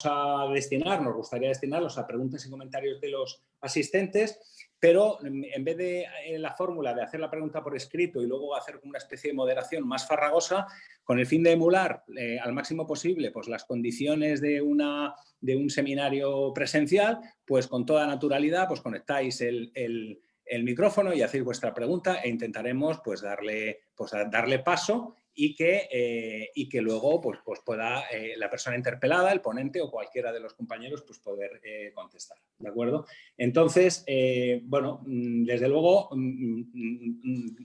nos gustaría destinarlos a preguntas y comentarios de los asistentes, pero en vez de la fórmula de hacer la pregunta por escrito y luego hacer una especie de moderación más farragosa, con el fin de emular al máximo posible pues, las condiciones de un seminario presencial, pues con toda naturalidad pues, conectáis el micrófono y hacéis vuestra pregunta e intentaremos pues, darle paso y que luego pues pueda la persona interpelada, el ponente o cualquiera de los compañeros pues poder contestar, ¿de acuerdo? Entonces, bueno, desde luego,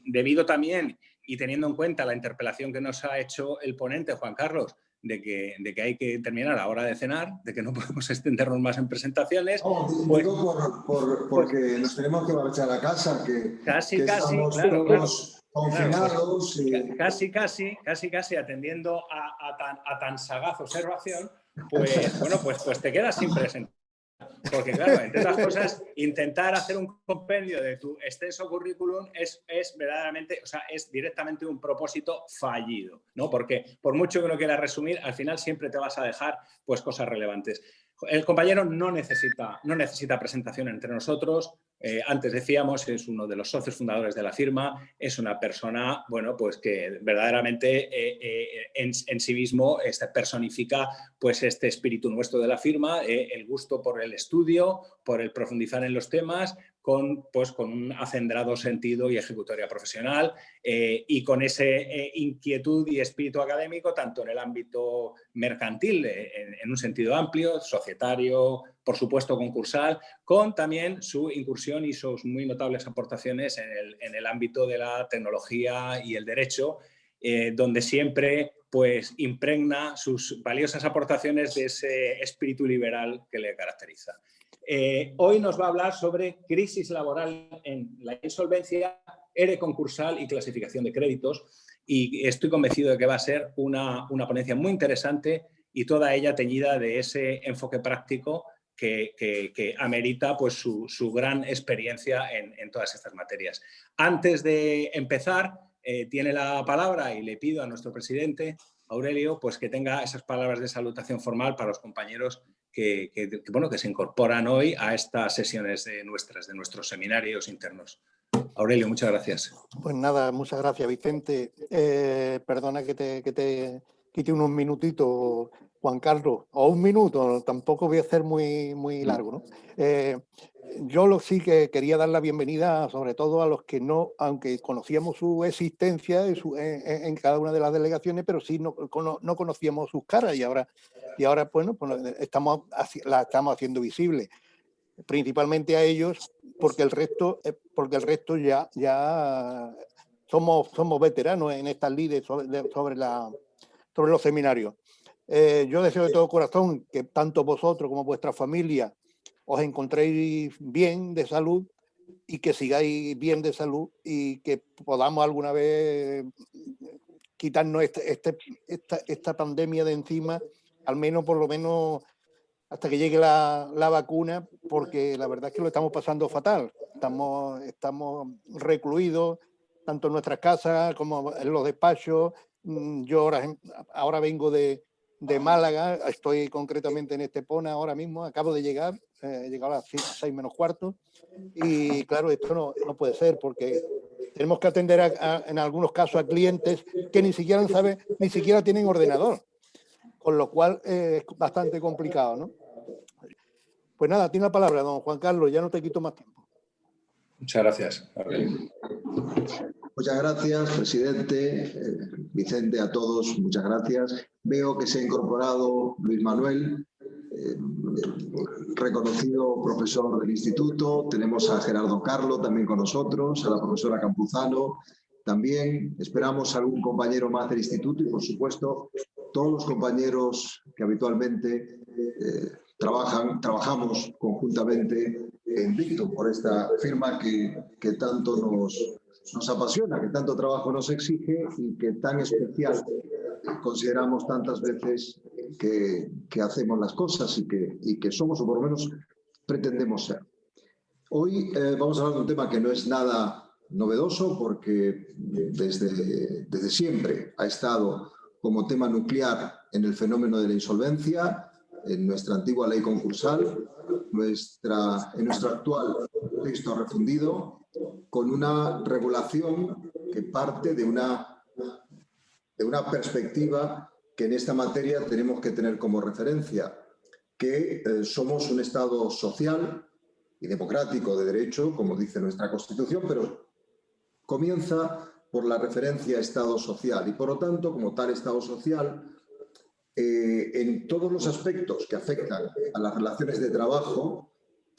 debido también y teniendo en cuenta la interpelación que nos ha hecho el ponente, Juan Carlos, de que hay que terminar a la hora de cenar, de que no podemos extendernos más en presentaciones. No, pues, digo porque nos tenemos que marchar a casa, que estamos claro, todos confinados. Claro, casi atendiendo a tan sagaz observación, pues bueno, pues te quedas sin presentar. Porque claro, entre otras cosas, intentar hacer un compendio de tu extenso currículum es verdaderamente, o sea, es directamente un propósito fallido, ¿no? Porque por mucho que uno quiera resumir, al final siempre te vas a dejar pues cosas relevantes. El compañero no necesita presentación entre nosotros. Antes decíamos, es uno de los socios fundadores de la firma, es una persona, bueno, pues que verdaderamente en sí mismo personifica pues este espíritu nuestro de la firma, el gusto por el estudio, por el profundizar en los temas, con un acendrado sentido y ejecutoria profesional y con ese inquietud y espíritu académico tanto en el ámbito mercantil, en un sentido amplio, societario, por supuesto concursal, con también su incursión y sus muy notables aportaciones en el ámbito de la tecnología y el derecho, donde siempre pues, impregna sus valiosas aportaciones de ese espíritu liberal que le caracteriza. Hoy nos va a hablar sobre crisis laboral en la insolvencia, ERE concursal y clasificación de créditos, y estoy convencido de que va a ser una ponencia muy interesante y toda ella teñida de ese enfoque práctico que amerita pues, su gran experiencia en todas estas materias. Antes de empezar, tiene la palabra y le pido a nuestro presidente, Aurelio, pues que tenga esas palabras de salutación formal para los compañeros que se incorporan hoy a estas sesiones de nuestros seminarios internos. Aurelio, muchas gracias. Pues nada, muchas gracias, Vicente. Perdona que te quite unos minutitos, Juan Carlos, o un minuto, tampoco voy a hacer muy largo, ¿no? Yo sí que quería dar la bienvenida sobre todo a los que no, aunque conocíamos su existencia en cada una de las delegaciones, pero sí no conocíamos sus caras y ahora bueno, pues la estamos haciendo visible. Principalmente a ellos, porque el resto ya somos veteranos en estas lides sobre los seminarios. Yo deseo de todo corazón que tanto vosotros como vuestra familia os encontréis bien de salud y que sigáis bien de salud y que podamos alguna vez quitarnos esta pandemia de encima, al menos por lo menos hasta que llegue la vacuna, porque la verdad es que lo estamos pasando fatal. Estamos recluidos, tanto en nuestras casas como en los despachos. Yo ahora vengo de Málaga, estoy concretamente en Estepona ahora mismo, acabo de llegar, he llegado a las 6 menos cuarto, y claro, esto no puede ser, porque tenemos que atender en algunos casos a clientes que ni siquiera tienen ordenador, con lo cual es bastante complicado, ¿no? Pues nada, tiene la palabra, don Juan Carlos, ya no te quito más tiempo. Muchas gracias, Aurelio. Muchas gracias, presidente, Vicente, a todos, muchas gracias. Veo que se ha incorporado Luis Manuel, reconocido profesor del instituto. Tenemos a Gerardo Carlo también con nosotros, a la profesora Campuzano también. Esperamos a algún compañero más del instituto y, por supuesto, todos los compañeros que habitualmente trabajamos conjuntamente en Victum por esta firma que tanto nos apasiona, que tanto trabajo nos exige y que tan especial consideramos tantas veces que hacemos las cosas y que somos, o por lo menos pretendemos ser. Hoy vamos a hablar de un tema que no es nada novedoso porque desde siempre ha estado como tema nuclear en el fenómeno de la insolvencia. en nuestra antigua ley concursal, en nuestro actual texto refundido, con una regulación que parte de una perspectiva que en esta materia tenemos que tener como referencia, que somos un Estado social y democrático de derecho, como dice nuestra Constitución, pero comienza por la referencia a Estado social y, por lo tanto, como tal Estado social, en todos los aspectos que afectan a las relaciones de trabajo,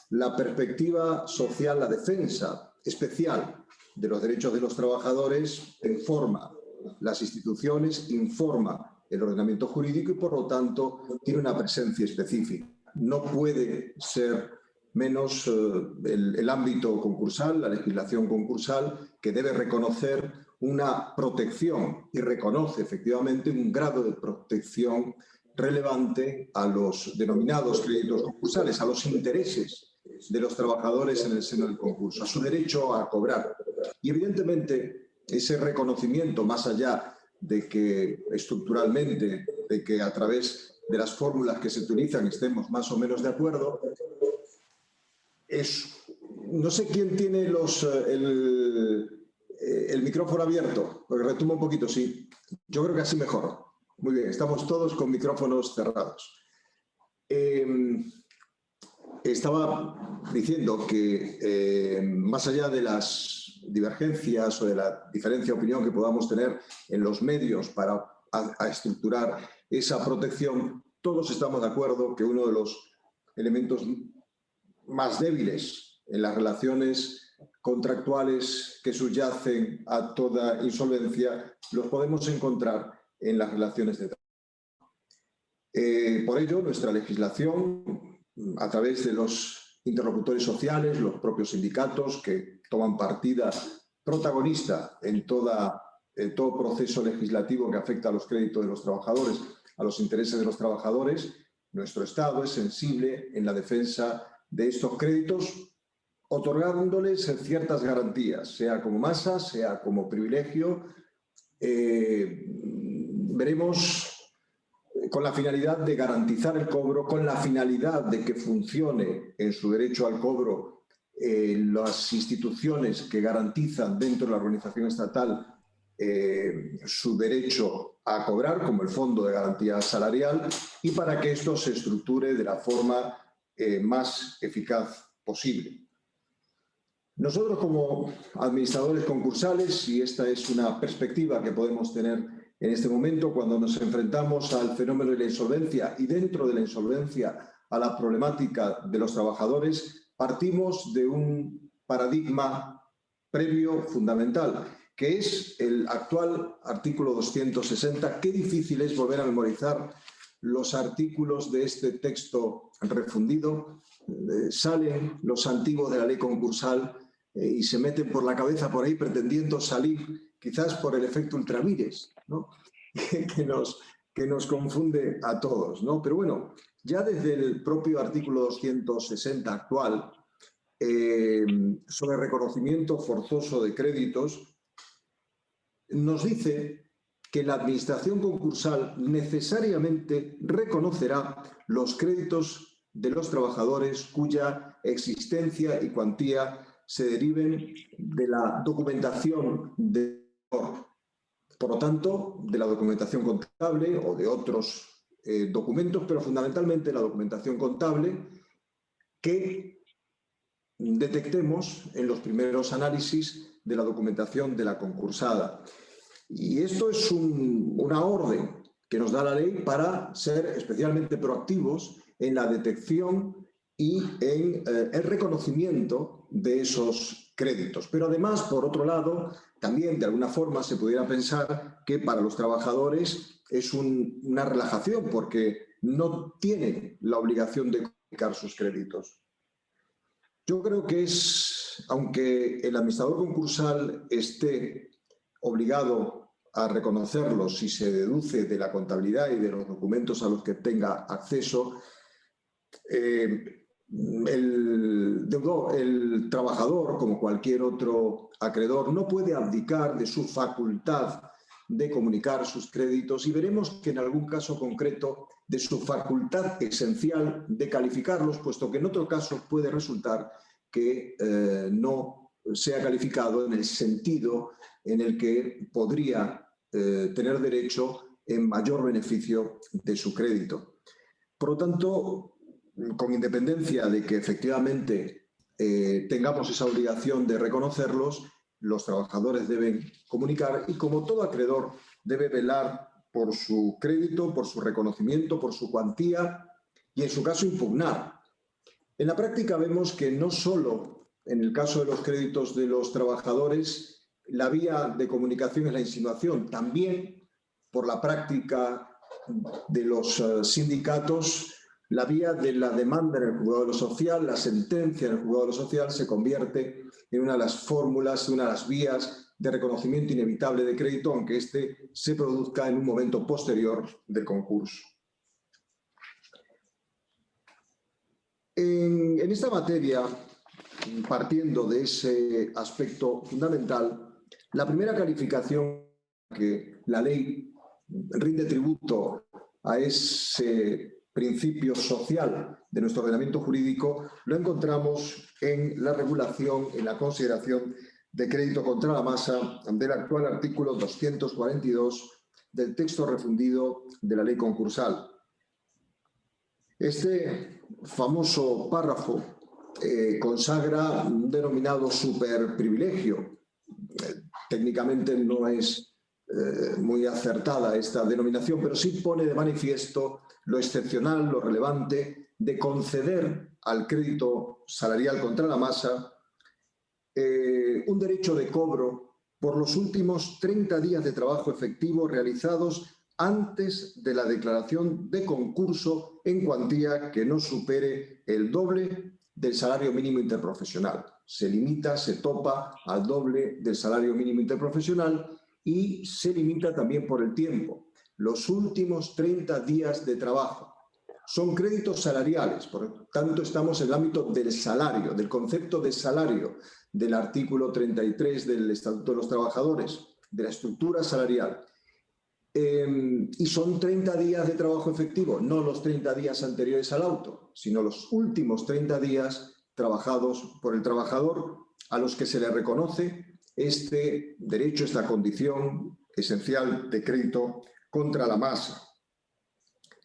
la perspectiva social, la defensa especial de los derechos de los trabajadores informa las instituciones, informa el ordenamiento jurídico y, por lo tanto, tiene una presencia específica. No puede ser menos el ámbito concursal, la legislación concursal, que debe reconocer una protección y reconoce efectivamente un grado de protección relevante a los denominados créditos concursales, a los intereses de los trabajadores en el seno del concurso, a su derecho a cobrar. Y evidentemente ese reconocimiento, más allá de que estructuralmente, de que a través de las fórmulas que se utilizan estemos más o menos de acuerdo, no sé quién tiene el micrófono abierto, porque retumba un poquito, sí. Yo creo que así mejor. Muy bien, estamos todos con micrófonos cerrados. Estaba diciendo que más allá de las divergencias o de la diferencia de opinión que podamos tener en los medios para estructurar esa protección, todos estamos de acuerdo que uno de los elementos más débiles en las relaciones contractuales que subyacen a toda insolvencia los podemos encontrar en las relaciones de trabajo. Por ello, nuestra legislación, a través de los interlocutores sociales, los propios sindicatos que toman partida protagonista en todo proceso legislativo que afecta a los créditos de los trabajadores, a los intereses de los trabajadores, nuestro Estado es sensible en la defensa de estos créditos, otorgándoles ciertas garantías, sea como masa, sea como privilegio. Veremos con la finalidad de garantizar el cobro, con la finalidad de que funcione en su derecho al cobro las instituciones que garantizan dentro de la organización estatal su derecho a cobrar, como el Fondo de Garantía Salarial, y para que esto se estructure de la forma más eficaz posible. Nosotros, como administradores concursales, y esta es una perspectiva que podemos tener en este momento cuando nos enfrentamos al fenómeno de la insolvencia y dentro de la insolvencia a la problemática de los trabajadores, partimos de un paradigma previo fundamental, que es el actual artículo 260. Qué difícil es volver a memorizar los artículos de este texto refundido. Salen los antiguos de la ley concursal y se meten por la cabeza por ahí pretendiendo salir, quizás por el efecto ultravires, ¿no? que nos confunde a todos, ¿no? Pero bueno, ya desde el propio artículo 260 actual, sobre reconocimiento forzoso de créditos, nos dice que la administración concursal necesariamente reconocerá los créditos de los trabajadores cuya existencia y cuantía se deriven de la documentación por lo tanto, de la documentación contable o de otros documentos, pero fundamentalmente la documentación contable que detectemos en los primeros análisis de la documentación de la concursada. Y esto es una orden que nos da la ley para ser especialmente proactivos en la detección y en el reconocimiento de esos créditos. Pero además, por otro lado, también de alguna forma se pudiera pensar que para los trabajadores es una relajación porque no tienen la obligación de comunicar sus créditos. Yo creo que aunque el administrador concursal esté obligado a reconocerlos si se deduce de la contabilidad y de los documentos a los que tenga acceso, el trabajador, como cualquier otro acreedor, no puede abdicar de su facultad de comunicar sus créditos y veremos que en algún caso concreto de su facultad esencial de calificarlos, puesto que en otro caso puede resultar que no sea calificado en el sentido en el que podría tener derecho en mayor beneficio de su crédito. Por lo tanto, con independencia de que efectivamente tengamos esa obligación de reconocerlos, los trabajadores deben comunicar y, como todo acreedor, debe velar por su crédito, por su reconocimiento, por su cuantía y, en su caso, impugnar. En la práctica vemos que no solo en el caso de los créditos de los trabajadores la vía de comunicación es la insinuación, también por la práctica de los sindicatos, la vía de la demanda en el juzgado de lo social, la sentencia en el juzgado de lo social se convierte en una de las fórmulas, una de las vías de reconocimiento inevitable de crédito, aunque éste se produzca en un momento posterior del concurso. En esta materia, partiendo de ese aspecto fundamental, la primera calificación que la ley rinde tributo a ese principio social de nuestro ordenamiento jurídico lo encontramos en la regulación, en la consideración de crédito contra la masa del actual artículo 242 del texto refundido de la ley concursal. Este famoso párrafo consagra un denominado superprivilegio. Técnicamente no es muy acertada esta denominación, pero sí pone de manifiesto lo excepcional, lo relevante de conceder al crédito salarial contra la masa un derecho de cobro por los últimos 30 días de trabajo efectivo realizados antes de la declaración de concurso en cuantía que no supere el doble del salario mínimo interprofesional. Se limita, se topa al doble del salario mínimo interprofesional y se limita también por el tiempo. Los últimos 30 días de trabajo son créditos salariales, por lo tanto estamos en el ámbito del salario, del concepto de salario del artículo 33 del Estatuto de los Trabajadores, de la estructura salarial. Y son 30 días de trabajo efectivo, no los 30 días anteriores al auto, sino los últimos 30 días trabajados por el trabajador, a los que se le reconoce este derecho, esta condición esencial de crédito contra la masa.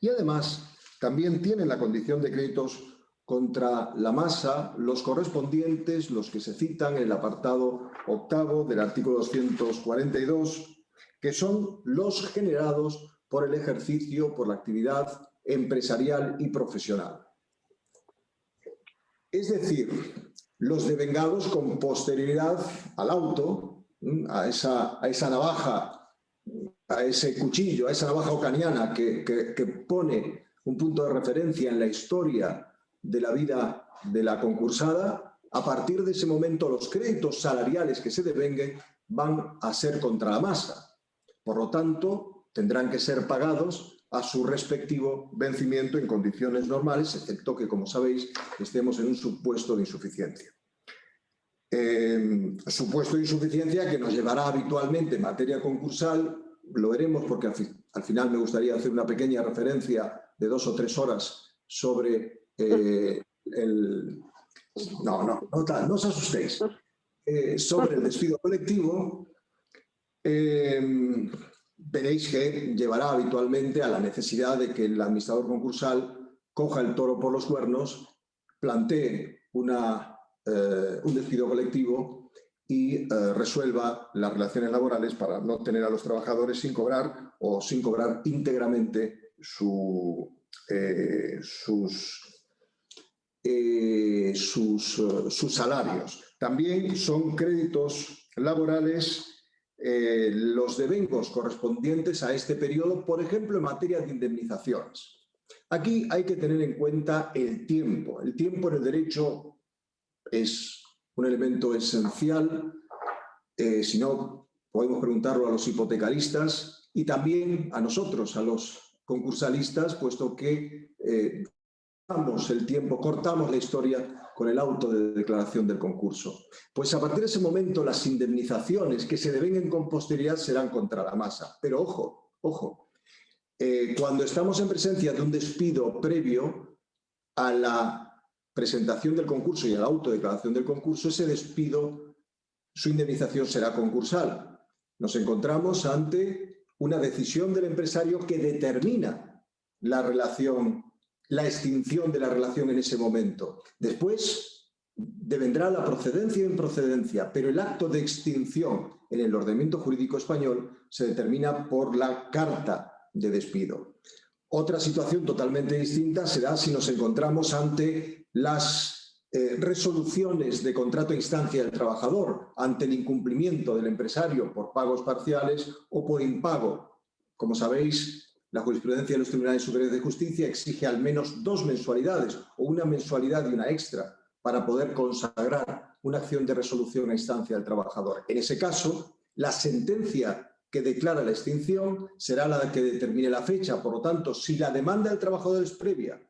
Y además también tienen la condición de créditos contra la masa los correspondientes, los que se citan en el apartado octavo del artículo 242, que son los generados por el ejercicio, por la actividad empresarial y profesional. Es decir, los devengados con posterioridad al auto, a esa navaja, a ese cuchillo, a esa navaja ocaniana que pone un punto de referencia en la historia de la vida de la concursada. A partir de ese momento los créditos salariales que se devenguen van a ser contra la masa. Por lo tanto, tendrán que ser pagados a su respectivo vencimiento en condiciones normales, excepto que, como sabéis, estemos en un supuesto de insuficiencia. Supuesto de insuficiencia que nos llevará habitualmente en materia concursal, lo veremos porque al final me gustaría hacer una pequeña referencia de 2 o 3 horas sobre no os asustéis, sobre el despido colectivo. Veréis que llevará habitualmente a la necesidad de que el administrador concursal coja el toro por los cuernos, plantee un despido colectivo y resuelva las relaciones laborales para no tener a los trabajadores sin cobrar o sin cobrar íntegramente sus salarios. También son créditos laborales los devengos correspondientes a este periodo, por ejemplo, en materia de indemnizaciones. Aquí hay que tener en cuenta el tiempo. El tiempo en el derecho es un elemento esencial. Si no, podemos preguntarlo a los hipotecaristas y también a nosotros, a los concursalistas, puesto que cortamos el tiempo, cortamos la historia con el auto de declaración del concurso. Pues a partir de ese momento las indemnizaciones que se devenguen con posterioridad serán contra la masa. Pero ojo, Cuando estamos en presencia de un despido previo a la presentación del concurso y a la autodeclaración del concurso, ese despido, su indemnización será concursal. Nos encontramos ante una decisión del empresario que determina la relación, la extinción de la relación en ese momento. Después devendrá la procedencia o improcedencia, pero el acto de extinción en el ordenamiento jurídico español se determina por la carta de despido. Otra situación totalmente distinta se da si nos encontramos ante las resoluciones de contrato a instancia del trabajador, ante el incumplimiento del empresario por pagos parciales o por impago. Como sabéis, la jurisprudencia de los Tribunales Superiores de Justicia exige al menos 2 mensualidades o una mensualidad y una extra para poder consagrar una acción de resolución a instancia del trabajador. En ese caso, la sentencia que declara la extinción será la que determine la fecha. Por lo tanto, si la demanda del trabajador es previa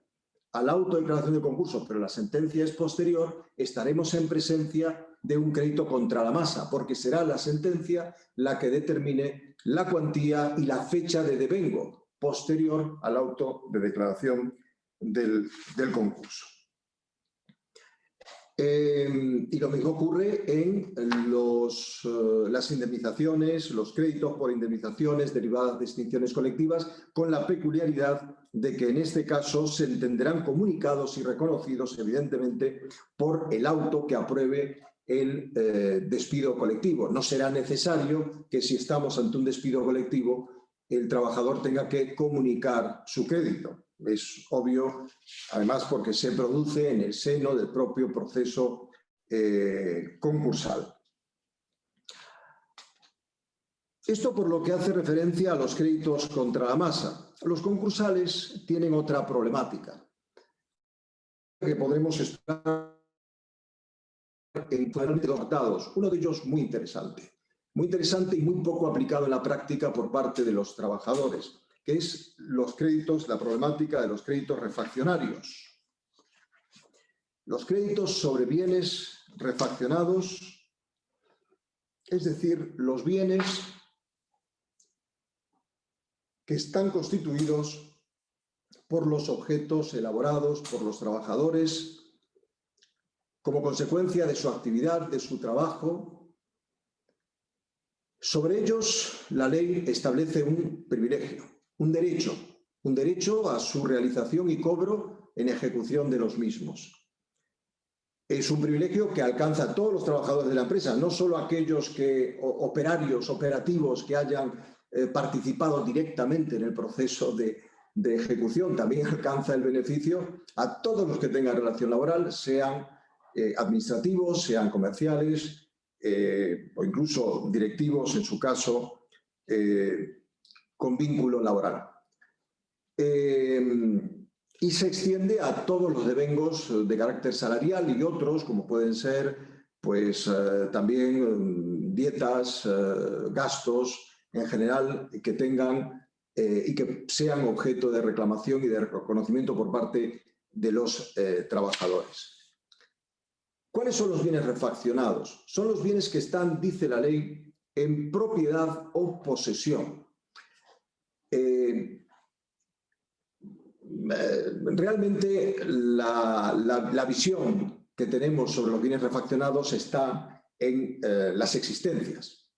a la autodeclaración del concurso, pero la sentencia es posterior, estaremos en presencia de un crédito contra la masa, porque será la sentencia la que determine la cuantía y la fecha de devengo posterior al auto de declaración del concurso. Y lo mismo ocurre en las indemnizaciones, los créditos por indemnizaciones derivadas de extinciones colectivas, con la peculiaridad de que en este caso se entenderán comunicados y reconocidos, evidentemente, por el auto que apruebe el despido colectivo. No será necesario que, si estamos ante un despido colectivo, el trabajador tenga que comunicar su crédito. Es obvio, además, porque se produce en el seno del propio proceso concursal. Esto por lo que hace referencia a los créditos contra la masa. Los concursales tienen otra problemática que podremos estudiar en dos tratados. Uno de ellos muy interesante y muy poco aplicado en la práctica por parte de los trabajadores, que es la problemática de los créditos refaccionarios. Los créditos sobre bienes refaccionados, es decir, los bienes que están constituidos por los objetos elaborados por los trabajadores como consecuencia de su actividad, de su trabajo. Sobre ellos, la ley establece un privilegio, un derecho a su realización y cobro en ejecución de los mismos. Es un privilegio que alcanza a todos los trabajadores de la empresa, no solo a aquellos operativos que hayan participado directamente en el proceso de ejecución, también alcanza el beneficio a todos los que tengan relación laboral, sean administrativos, sean comerciales o incluso directivos, en su caso, con vínculo laboral. Y se extiende a todos los devengos de carácter salarial y otros, como pueden ser también dietas, gastos en general que tengan y que sean objeto de reclamación y de reconocimiento por parte de los trabajadores. ¿Cuáles son los bienes refaccionados? Son los bienes que están, dice la ley, en propiedad o posesión. Realmente la visión que tenemos sobre los bienes refaccionados está en las existencias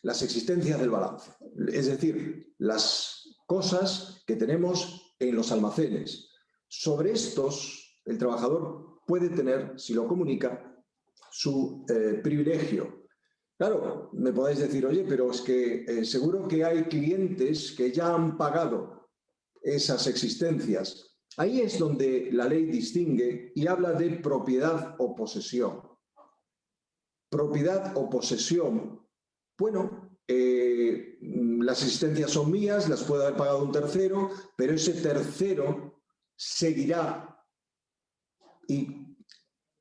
del balance. Es decir, las cosas que tenemos en los almacenes. Sobre estos, el trabajador puede tener, si lo comunica, su privilegio. Claro, me podéis decir, oye, pero es que seguro que hay clientes que ya han pagado esas existencias. Ahí es donde la ley distingue y habla de propiedad o posesión. Propiedad o posesión. Bueno, las existencias son mías, las puede haber pagado un tercero, pero ese tercero seguirá y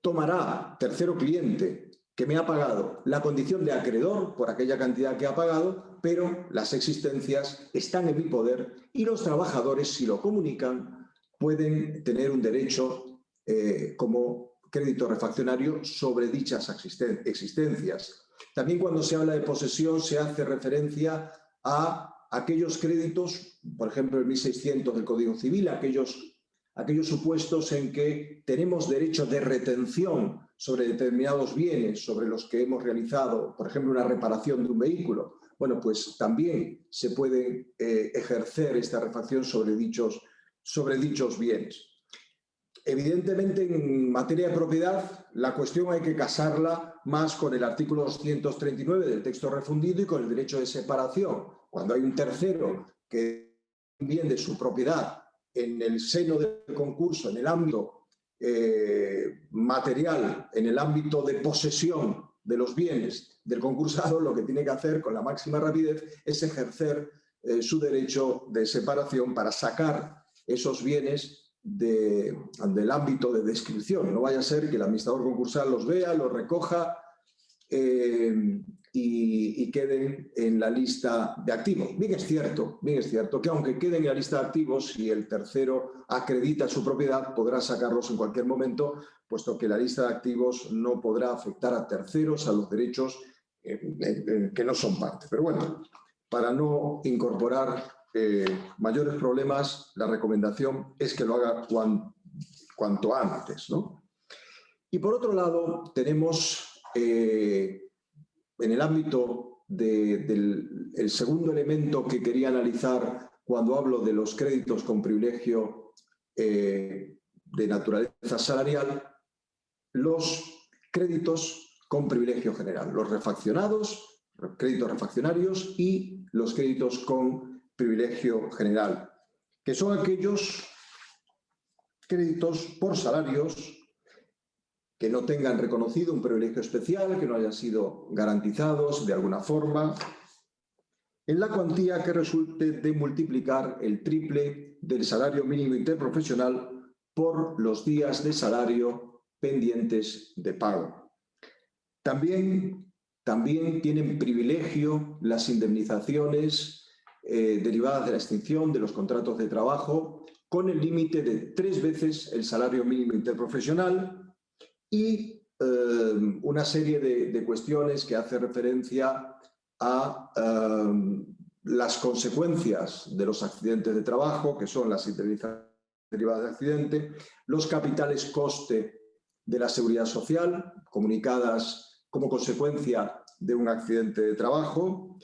tomará, tercero cliente que me ha pagado, la condición de acreedor por aquella cantidad que ha pagado, pero las existencias están en mi poder y los trabajadores, si lo comunican, pueden tener un derecho como crédito refaccionario sobre dichas existencias. También cuando se habla de posesión se hace referencia a aquellos créditos, por ejemplo, el 1600 del Código Civil, aquellos supuestos en que tenemos derecho de retención sobre determinados bienes sobre los que hemos realizado, por ejemplo, una reparación de un vehículo. Bueno, pues también se puede ejercer esta refacción sobre dichos bienes. Evidentemente, en materia de propiedad, la cuestión hay que casarla más con el artículo 239 del texto refundido y con el derecho de separación. Cuando hay un tercero que bien de su propiedad en el seno del concurso, en el ámbito material, en el ámbito de posesión de los bienes del concursado, lo que tiene que hacer con la máxima rapidez es ejercer su derecho de separación para sacar esos bienes del ámbito de descripción. No vaya a ser que el administrador concursal los vea, los recoja y queden en la lista de activos. Bien es cierto que aunque queden en la lista de activos, si el tercero acredita su propiedad, podrá sacarlos en cualquier momento, puesto que la lista de activos no podrá afectar a terceros, a los derechos que no son parte. Pero bueno, para no incorporar mayores problemas, la recomendación es que lo haga cuanto antes, ¿no? Y por otro lado, tenemos en el ámbito del segundo elemento que quería analizar cuando hablo de los créditos con privilegio de naturaleza salarial, los créditos con privilegio general, los refaccionados, los créditos refaccionarios y los créditos con privilegio general, que son aquellos créditos por salarios que no tengan reconocido un privilegio especial, que no hayan sido garantizados de alguna forma, en la cuantía que resulte de multiplicar el triple del salario mínimo interprofesional por los días de salario pendientes de pago. También tienen privilegio las indemnizaciones derivadas de la extinción de los contratos de trabajo con el límite de 3 veces el salario mínimo interprofesional y una serie de cuestiones que hace referencia a las consecuencias de los accidentes de trabajo, que son las indemnizaciones derivadas de accidente, los capitales coste de la seguridad social, comunicadas como consecuencia de un accidente de trabajo.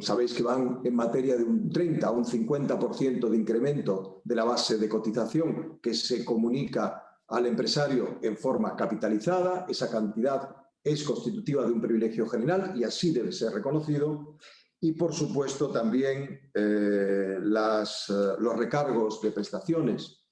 Sabéis que van en materia de un 30 a un 50% de incremento de la base de cotización que se comunica al empresario en forma capitalizada. Esa cantidad es constitutiva de un privilegio general y así debe ser reconocido. Y, por supuesto, también los recargos de prestaciones,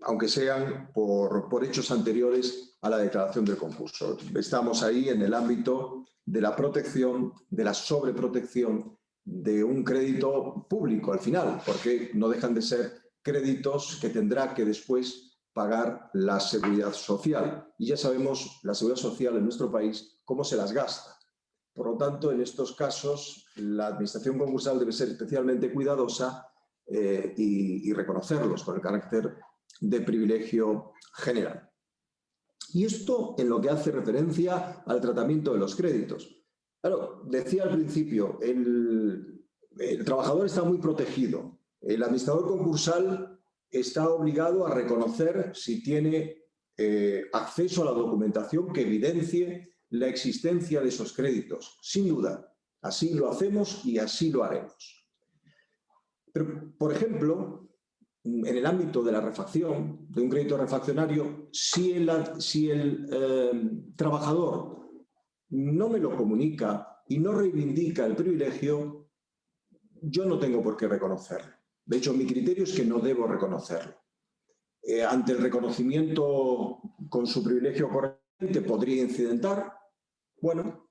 aunque sean por hechos anteriores a la declaración del concurso. Estamos ahí en el ámbito de la protección, de la sobreprotección de un crédito público al final, porque no dejan de ser créditos que tendrá que después pagar la seguridad social. Y ya sabemos la seguridad social en nuestro país cómo se las gasta. Por lo tanto, en estos casos, la administración concursal debe ser especialmente cuidadosa y reconocerlos con el carácter de privilegio general. Y esto en lo que hace referencia al tratamiento de los créditos. Claro, decía al principio, el trabajador está muy protegido. El administrador concursal está obligado a reconocer si tiene acceso a la documentación que evidencie la existencia de esos créditos. Sin duda, así lo hacemos y así lo haremos. Pero, por ejemplo, en el ámbito de la refacción, de un crédito refaccionario, si el trabajador no me lo comunica y no reivindica el privilegio, yo no tengo por qué reconocerlo. De hecho, mi criterio es que no debo reconocerlo. Ante el reconocimiento con su privilegio correspondiente podría incidentar. Bueno,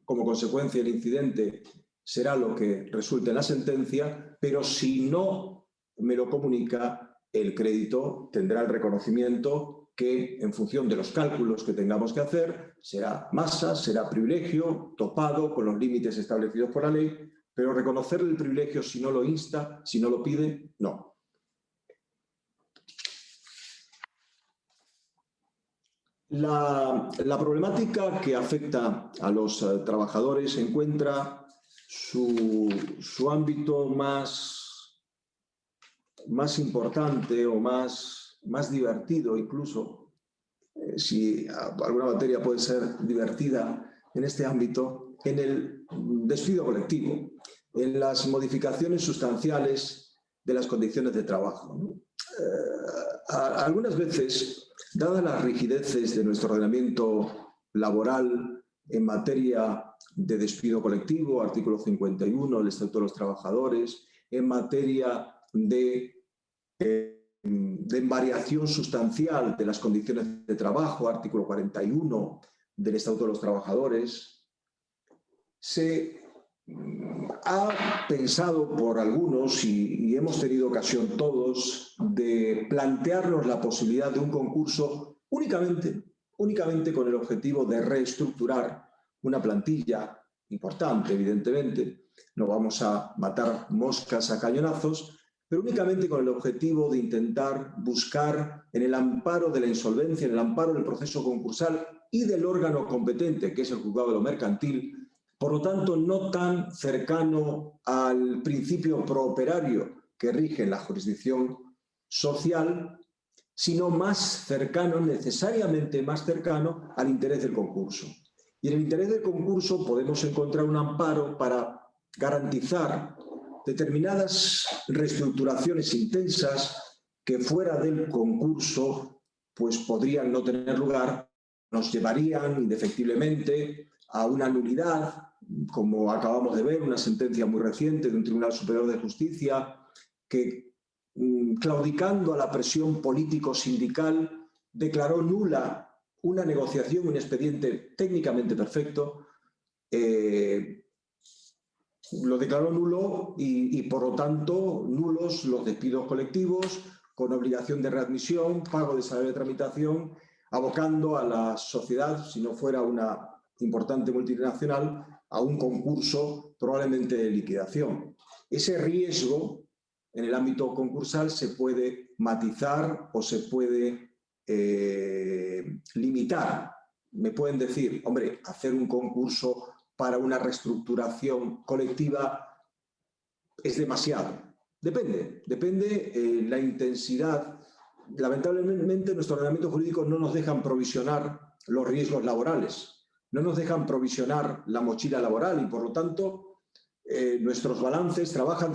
como consecuencia el incidente será lo que resulte en la sentencia, pero si no me lo comunica, el crédito tendrá el reconocimiento que, en función de los cálculos que tengamos que hacer, será masa, será privilegio, topado con los límites establecidos por la ley, pero reconocerle el privilegio si no lo insta, si no lo pide, no. La problemática que afecta a los trabajadores encuentra su ámbito más importante o más divertido incluso, si alguna materia puede ser divertida en este ámbito, en el despido colectivo, en las modificaciones sustanciales de las condiciones de trabajo, ¿no? Algunas veces, dadas las rigideces de nuestro ordenamiento laboral en materia de despido colectivo, artículo 51 del Estatuto de los Trabajadores, en materia de variación sustancial de las condiciones de trabajo, artículo 41 del Estatuto de los Trabajadores, se ha pensado por algunos, y hemos tenido ocasión todos, de plantearnos la posibilidad de un concurso únicamente con el objetivo de reestructurar una plantilla importante, evidentemente. No vamos a matar moscas a cañonazos, pero únicamente con el objetivo de intentar buscar en el amparo de la insolvencia, en el amparo del proceso concursal y del órgano competente, que es el juzgado de lo mercantil, por lo tanto, no tan cercano al principio prooperario que rige en la jurisdicción social, sino más cercano, necesariamente más cercano, al interés del concurso. Y en el interés del concurso podemos encontrar un amparo para garantizar determinadas reestructuraciones intensas que fuera del concurso pues podrían no tener lugar, nos llevarían indefectiblemente a una nulidad, como acabamos de ver, una sentencia muy reciente de un Tribunal Superior de Justicia que, claudicando a la presión político-sindical, declaró nula una negociación, un expediente técnicamente perfecto, lo declaró nulo y por lo tanto nulos los despidos colectivos con obligación de readmisión, pago de salario de tramitación, abocando a la sociedad, si no fuera una importante multinacional, a un concurso probablemente de liquidación. Ese riesgo en el ámbito concursal se puede matizar o se puede limitar. Me pueden decir, hombre, hacer un concurso para una reestructuración colectiva es demasiado. Depende la intensidad. Lamentablemente, nuestro ordenamiento jurídico no nos dejan provisionar los riesgos laborales, no nos dejan provisionar la mochila laboral y, por lo tanto, nuestros balances trabajan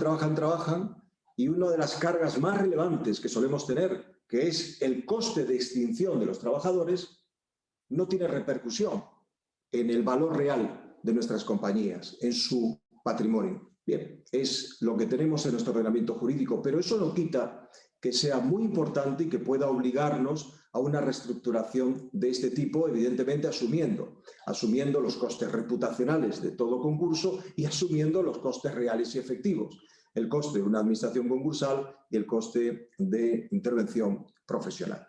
y una de las cargas más relevantes que solemos tener, que es el coste de extinción de los trabajadores, no tiene repercusión en el valor real de nuestras compañías, en su patrimonio. Bien, es lo que tenemos en nuestro ordenamiento jurídico, pero eso no quita que sea muy importante y que pueda obligarnos a una reestructuración de este tipo, evidentemente asumiendo los costes reputacionales de todo concurso y asumiendo los costes reales y efectivos, el coste de una administración concursal y el coste de intervención profesional.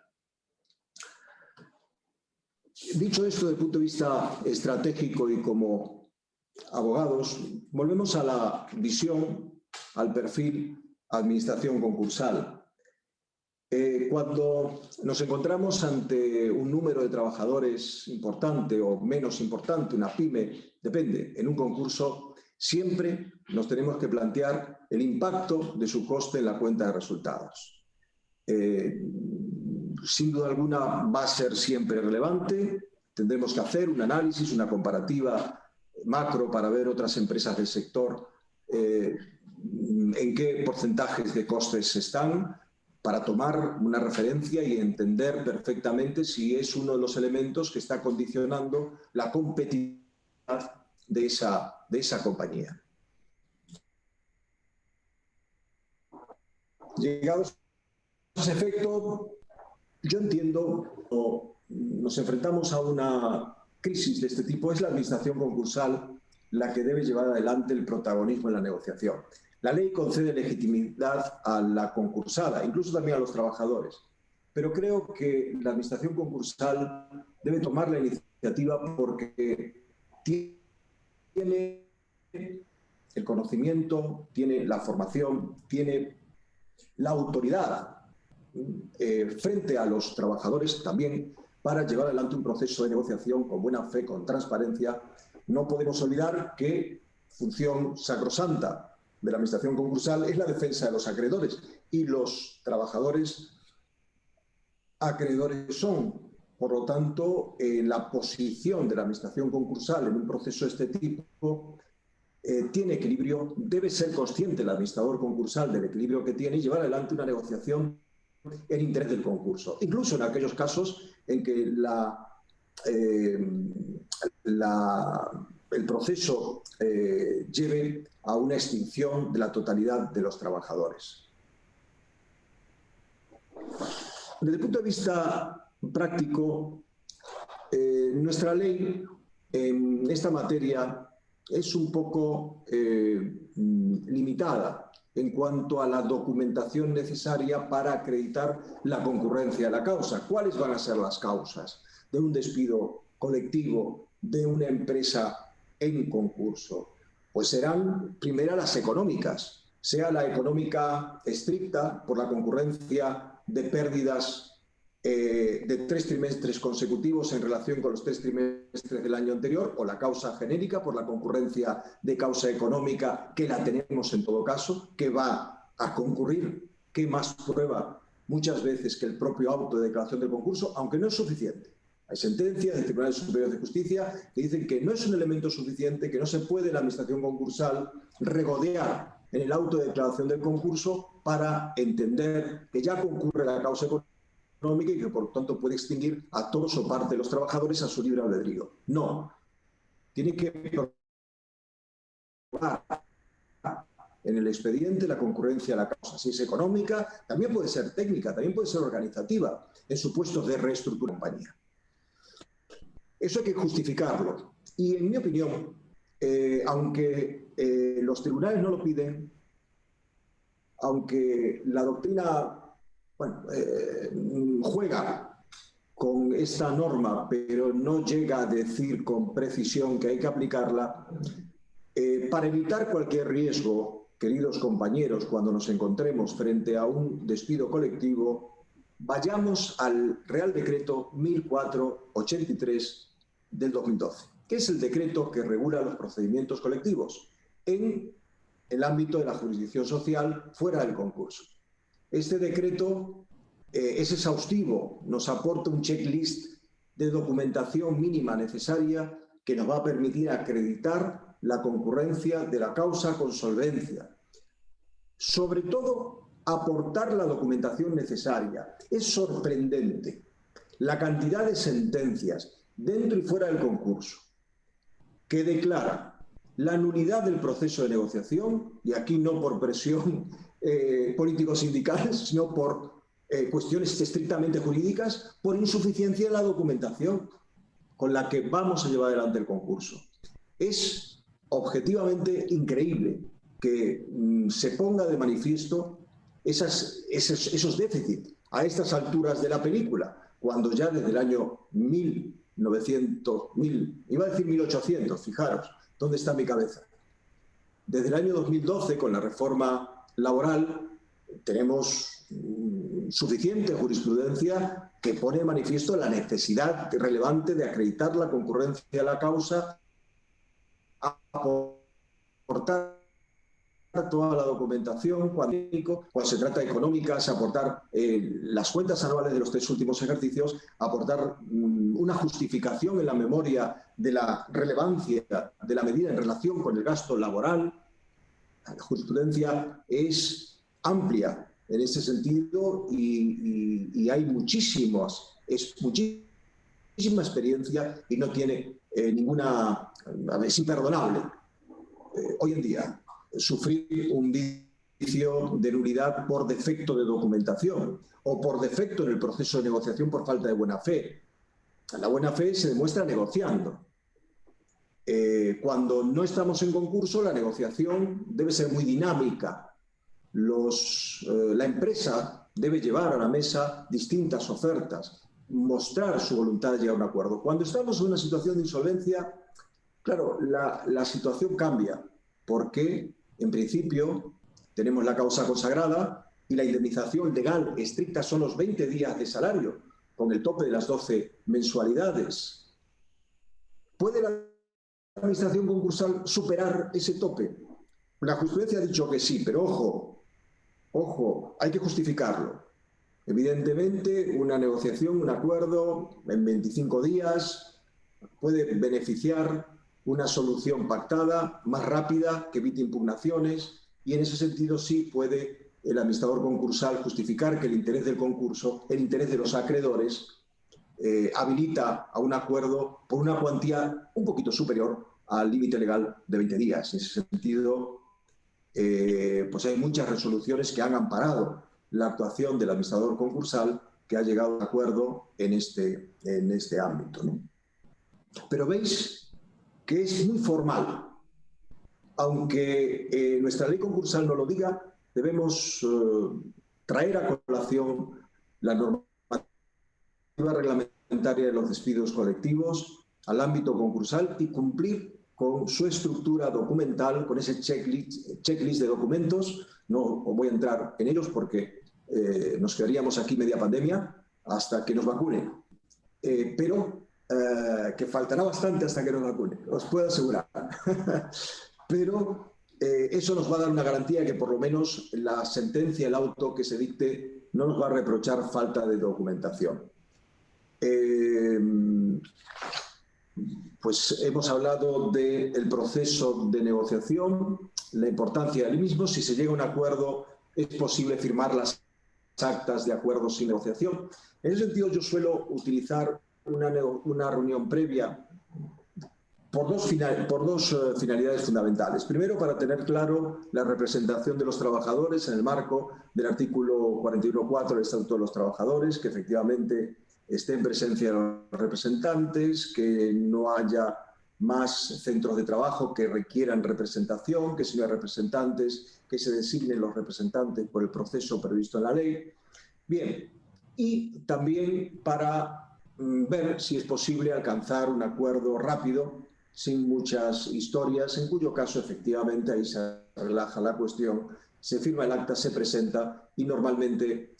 Dicho esto, desde el punto de vista estratégico y como abogados, volvemos a la visión, al perfil administración concursal. Cuando nos encontramos ante un número de trabajadores importante o menos importante, una pyme, depende, en un concurso, siempre nos tenemos que plantear el impacto de su coste en la cuenta de resultados. Sin duda alguna va a ser siempre relevante. Tendremos que hacer un análisis, una comparativa macro para ver otras empresas del sector en qué porcentajes de costes están, para tomar una referencia y entender perfectamente si es uno de los elementos que está condicionando la competitividad de esa compañía. Llegados a ese efecto, yo entiendo, o nos enfrentamos a una crisis de este tipo, es la administración concursal la que debe llevar adelante el protagonismo en la negociación. La ley concede legitimidad a la concursada, incluso también a los trabajadores, pero creo que la administración concursal debe tomar la iniciativa porque tiene el conocimiento, tiene la formación, tiene la autoridad frente a los trabajadores también para llevar adelante un proceso de negociación con buena fe, con transparencia. No podemos olvidar que función sacrosanta de la administración concursal es la defensa de los acreedores, y los trabajadores acreedores son. Por lo tanto, la posición de la administración concursal en un proceso de este tipo tiene equilibrio. Debe ser consciente el administrador concursal del equilibrio que tiene y llevar adelante una negociación en interés del concurso, incluso en aquellos casos en que el proceso lleve a una extinción de la totalidad de los trabajadores. Desde el punto de vista práctico, nuestra ley en esta materia es un poco limitada en cuanto a la documentación necesaria para acreditar la concurrencia de la causa. ¿Cuáles van a ser las causas de un despido colectivo de una empresa en concurso? Pues serán, primero, las económicas, sea la económica estricta por la concurrencia de pérdidas de 3 trimestres consecutivos en relación con los 3 trimestres del año anterior, o la causa genérica por la concurrencia de causa económica, que la tenemos en todo caso, que va a concurrir, que más prueba muchas veces que el propio auto de declaración del concurso, aunque no es suficiente. Hay sentencias de tribunales superiores de justicia que dicen que no es un elemento suficiente, que no se puede la administración concursal regodear en el auto de declaración del concurso para entender que ya concurre la causa económica y que por lo tanto puede extinguir a todos o parte de los trabajadores a su libre albedrío. No. Tiene que probar en el expediente la concurrencia de la causa. Si es económica, también puede ser técnica, también puede ser organizativa, en supuestos de reestructura de compañía. Eso hay que justificarlo. Y en mi opinión, aunque los tribunales no lo piden, aunque la doctrina juega con esta norma, pero no llega a decir con precisión que hay que aplicarla, para evitar cualquier riesgo, queridos compañeros, cuando nos encontremos frente a un despido colectivo, vayamos al Real Decreto 1483 del 2012, que es el decreto que regula los procedimientos colectivos en el ámbito de la jurisdicción social fuera del concurso. Este decreto es exhaustivo, nos aporta un checklist de documentación mínima necesaria que nos va a permitir acreditar la concurrencia de la causa con solvencia. Sobre todo, aportar la documentación necesaria. Es sorprendente la cantidad de sentencias dentro y fuera del concurso que declaran la nulidad del proceso de negociación, y aquí no por presión político-sindicales, sino por cuestiones estrictamente jurídicas, por insuficiencia en la documentación con la que vamos a llevar adelante el concurso. Es objetivamente increíble que se ponga de manifiesto esos déficits a estas alturas de la película, cuando ya desde el año 1800, fijaros, ¿dónde está mi cabeza? Desde el año 2012, con la reforma laboral, tenemos suficiente jurisprudencia que pone de manifiesto la necesidad relevante de acreditar la concurrencia de la causa, aportar toda la documentación cuando se trata de económicas, aportar las cuentas anuales de los 3 últimos ejercicios, aportar una justificación en la memoria de la relevancia de la medida en relación con el gasto laboral. La jurisprudencia es amplia en ese sentido y hay muchísima experiencia y no tiene ninguna... Es imperdonable hoy en día sufrir un vicio de nulidad por defecto de documentación o por defecto en el proceso de negociación por falta de buena fe. La buena fe se demuestra negociando. Cuando no estamos en concurso, la negociación debe ser muy dinámica. La empresa debe llevar a la mesa distintas ofertas, mostrar su voluntad de llegar a un acuerdo. Cuando estamos en una situación de insolvencia, claro, la situación cambia, porque en principio tenemos la causa consagrada y la indemnización legal estricta son los 20 días de salario. con el tope de las 12 mensualidades. ¿Puede la administración concursal superar ese tope? La jurisprudencia ha dicho que sí, pero ojo, hay que justificarlo. Evidentemente, una negociación, un acuerdo en 25 días puede beneficiar una solución pactada, más rápida, que evite impugnaciones, y en ese sentido sí puede el administrador concursal justificar que el interés del concurso, el interés de los acreedores, habilita a un acuerdo por una cuantía un poquito superior al límite legal de 20 días. En ese sentido, pues hay muchas resoluciones que han amparado la actuación del administrador concursal, que ha llegado a un acuerdo en este ámbito, ¿no? Pero veis que es muy formal. Aunque nuestra ley concursal no lo diga, debemos traer a colación la normativa reglamentaria de los despidos colectivos al ámbito concursal y cumplir con su estructura documental, con ese checklist de documentos. No voy a entrar en ellos porque nos quedaríamos aquí media pandemia hasta que nos vacunen. Pero que faltará bastante hasta que nos vacunen, os puedo asegurar. Pero eso nos va a dar una garantía de que por lo menos la sentencia, el auto que se dicte, no nos va a reprochar falta de documentación. Pues hemos hablado del proceso de negociación, la importancia del mismo. Si se llega a un acuerdo, es posible firmar las actas de acuerdo sin negociación. En ese sentido, yo suelo utilizar una reunión previa por dos finalidades fundamentales. Primero, para tener claro la representación de los trabajadores en el marco del artículo 41.4 del Estatuto de los Trabajadores, que efectivamente esté en presencia de los representantes, que no haya más centros de trabajo que requieran representación, que si no hay representantes, que se designen los representantes por el proceso previsto en la ley. Bien, y también para ver si es posible alcanzar un acuerdo rápido, sin muchas historias, en cuyo caso efectivamente ahí se relaja la cuestión, se firma el acta, se presenta y normalmente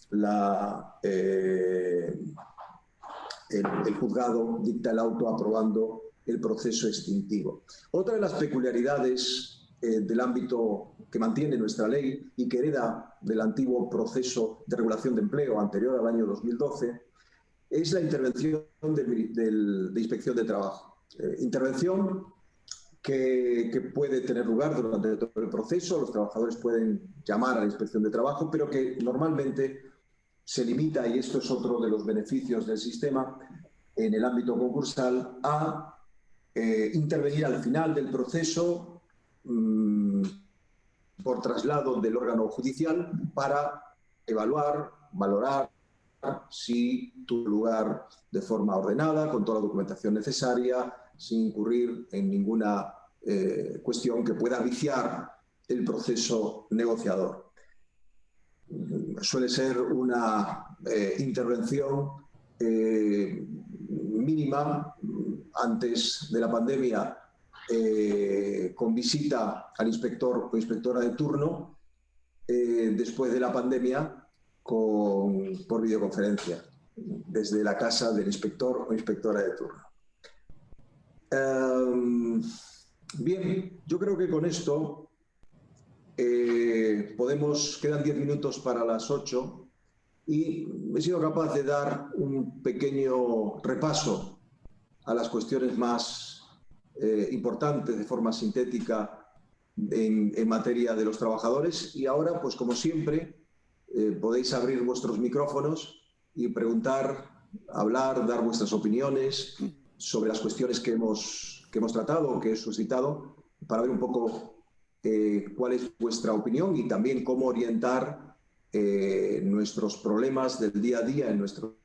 el juzgado dicta el auto aprobando el proceso extintivo. Otra de las peculiaridades del ámbito que mantiene nuestra ley y que hereda del antiguo proceso de regulación de empleo anterior al año 2012 es la intervención de inspección de trabajo. Intervención que puede tener lugar durante todo el proceso, los trabajadores pueden llamar a la inspección de trabajo, pero que normalmente se limita, y esto es otro de los beneficios del sistema en el ámbito concursal, a intervenir al final del proceso por traslado del órgano judicial para evaluar, valorar si tuvo lugar de forma ordenada, con toda la documentación necesaria, sin incurrir en ninguna cuestión que pueda viciar el proceso negociador. Suele ser una intervención mínima. Antes de la pandemia, con visita al inspector o inspectora de turno, después de la pandemia, por videoconferencia, desde la casa del inspector o inspectora de turno. Bien, yo creo que con esto quedan 10 minutos para las 8 y he sido capaz de dar un pequeño repaso a las cuestiones más importantes de forma sintética en materia de los trabajadores. Y ahora, pues como siempre, podéis abrir vuestros micrófonos y preguntar, hablar, dar vuestras opiniones sobre las cuestiones que hemos tratado o que he suscitado, para ver un poco cuál es vuestra opinión y también cómo orientar nuestros problemas del día a día en nuestro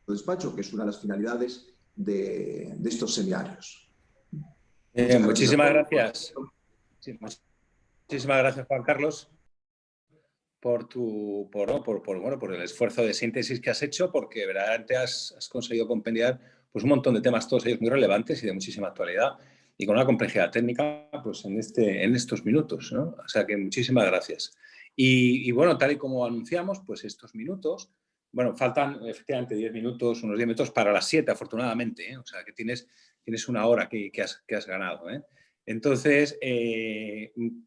despacho, que es una de las finalidades de estos seminarios. Muchísimas gracias. Muchísimas gracias, Juan Carlos, por el esfuerzo de síntesis que has hecho, porque verdaderamente has conseguido compendiar pues, un montón de temas, todos ellos muy relevantes y de muchísima actualidad, y con una complejidad técnica pues, en estos minutos, ¿no? O sea que muchísimas gracias. Y bueno, tal y como anunciamos, pues estos minutos bueno, faltan efectivamente 10 minutos, unos 10 minutos para las 7, afortunadamente, ¿eh? O sea, que tienes una hora que has ganado, ¿eh? Entonces,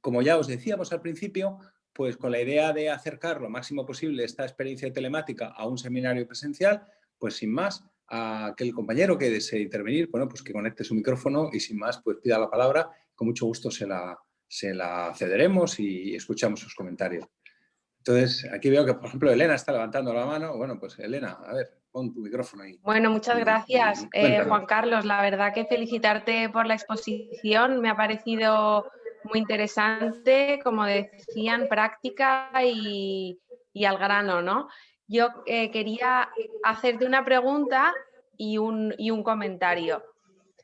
como ya os decíamos al principio, pues con la idea de acercar lo máximo posible esta experiencia telemática a un seminario presencial, pues sin más, a aquel compañero que desee intervenir, bueno, pues que conecte su micrófono y sin más, pues pida la palabra. Con mucho gusto se la cederemos y escuchamos sus comentarios. Entonces, aquí veo que, por ejemplo, Elena está levantando la mano. Bueno, pues Elena, a ver, pon tu micrófono ahí. Bueno, muchas gracias, Juan Carlos. La verdad que felicitarte por la exposición. Me ha parecido muy interesante, como decían, práctica y al grano, ¿no? Yo quería hacerte una pregunta y un comentario.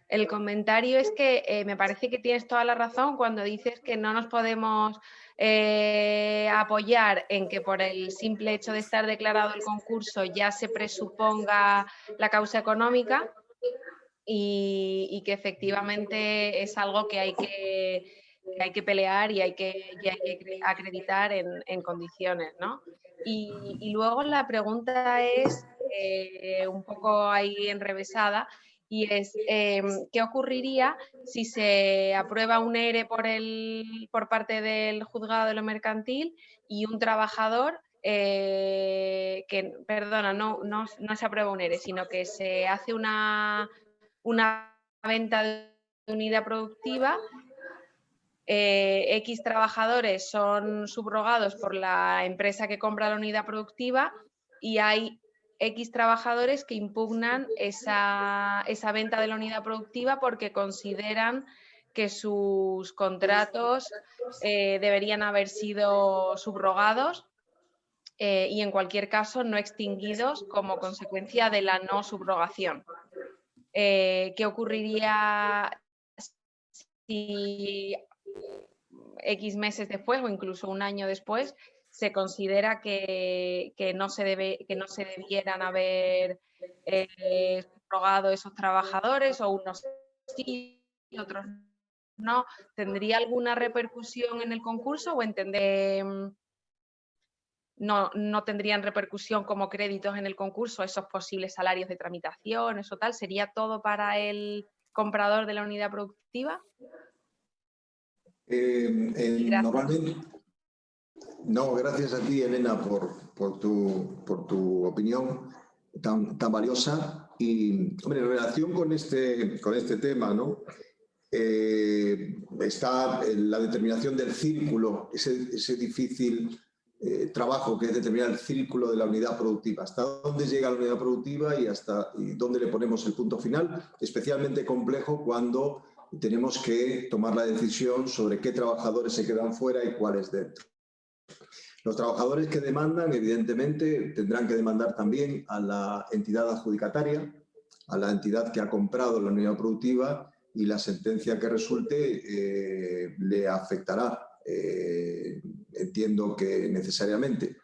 El comentario es que me parece que tienes toda la razón cuando dices que no nos podemos apoyar en que por el simple hecho de estar declarado el concurso ya se presuponga la causa económica y que efectivamente es algo que hay que pelear y hay que acreditar en condiciones, ¿no? Y luego la pregunta es un poco ahí enrevesada, y es ¿qué ocurriría si se aprueba un ERE por parte del juzgado de lo mercantil y un trabajador no se aprueba un ERE, sino que se hace una venta de unidad productiva, X trabajadores son subrogados por la empresa que compra la unidad productiva y hay X trabajadores que impugnan esa venta de la unidad productiva porque consideran que sus contratos deberían haber sido subrogados y en cualquier caso no extinguidos como consecuencia de la no subrogación. ¿Qué ocurriría si X meses después o incluso un año después se considera que no se debieran haber subrogado esos trabajadores, o unos sí y otros no? ¿Tendría alguna repercusión en el concurso o no tendrían repercusión como créditos en el concurso esos posibles salarios de tramitación, eso tal? ¿Sería todo para el comprador de la unidad productiva? Normalmente, no, gracias a ti, Elena, por tu opinión tan valiosa. Y, hombre, en relación con este tema, ¿no? Está la determinación del círculo, ese difícil trabajo que es determinar el círculo de la unidad productiva, hasta dónde llega la unidad productiva y dónde le ponemos el punto final, especialmente complejo cuando tenemos que tomar la decisión sobre qué trabajadores se quedan fuera y cuáles dentro. Los trabajadores que demandan, evidentemente, tendrán que demandar también a la entidad adjudicataria, a la entidad que ha comprado la unidad productiva, y la sentencia que resulte le afectará, entiendo que necesariamente.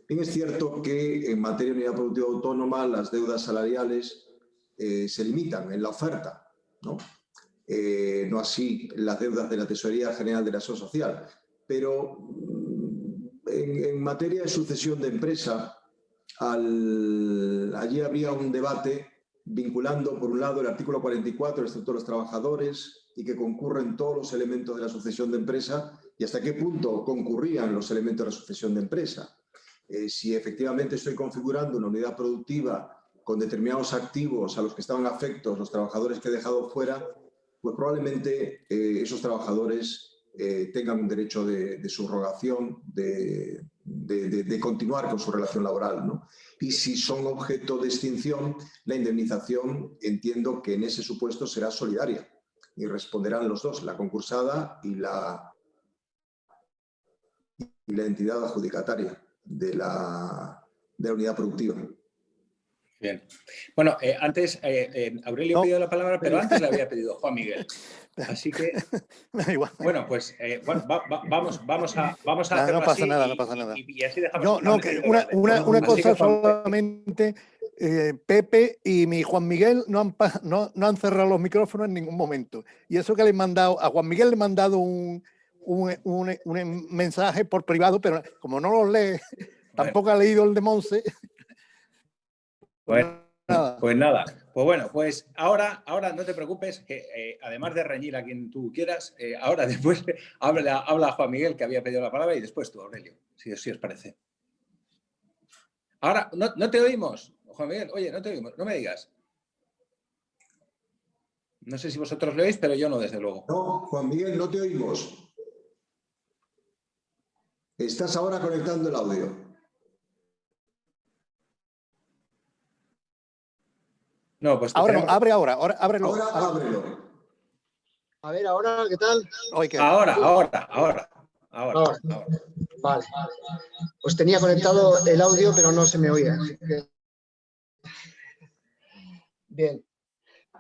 Bien, es cierto que en materia de unidad productiva autónoma las deudas salariales se limitan en la oferta, ¿no? No así las deudas de la Tesorería General de la Seguridad Social, pero en materia de sucesión de empresa, allí habría un debate vinculando, por un lado, el artículo 44 del Estatuto de los Trabajadores, y que concurren todos los elementos de la sucesión de empresa, y hasta qué punto concurrían los elementos de la sucesión de empresa. Si efectivamente estoy configurando una unidad productiva con determinados activos a los que estaban afectos los trabajadores que he dejado fuera, pues probablemente esos trabajadores tengan un derecho de subrogación, de continuar con su relación laboral, ¿no? Y si son objeto de extinción, la indemnización, entiendo que en ese supuesto será solidaria y responderán los dos, la concursada y la entidad adjudicataria de la unidad productiva. Bien. Bueno, antes Aurelio pidió la palabra, pero antes le había pedido Juan Miguel. Así que, bueno, pues vamos a no hacerlo pasa así. No pasa nada. Y así dejamos una cosa solamente, Pepe y mi Juan Miguel no han cerrado los micrófonos en ningún momento. Y eso que le he mandado, a Juan Miguel le he mandado un mensaje por privado, pero como no lo lee, tampoco ha leído el de Monse. Pues, Nada. pues nada, pues bueno, pues ahora no te preocupes, que además de reñir a quien tú quieras, ahora después habla Juan Miguel, que había pedido la palabra, y después tú, Aurelio, si os parece. Ahora, no te oímos, Juan Miguel, oye, no te oímos, no me digas. No sé si vosotros lo oís, pero yo no, desde luego. No, Juan Miguel, no te oímos. Estás ahora conectando el audio. No, pues Ahora tenemos... no, abre ahora, ábrelo. Ahora ábrelo. A ver, ahora, ¿qué tal? Ahora. Vale. Pues tenía conectado el audio, pero no se me oía. Así que... Bien.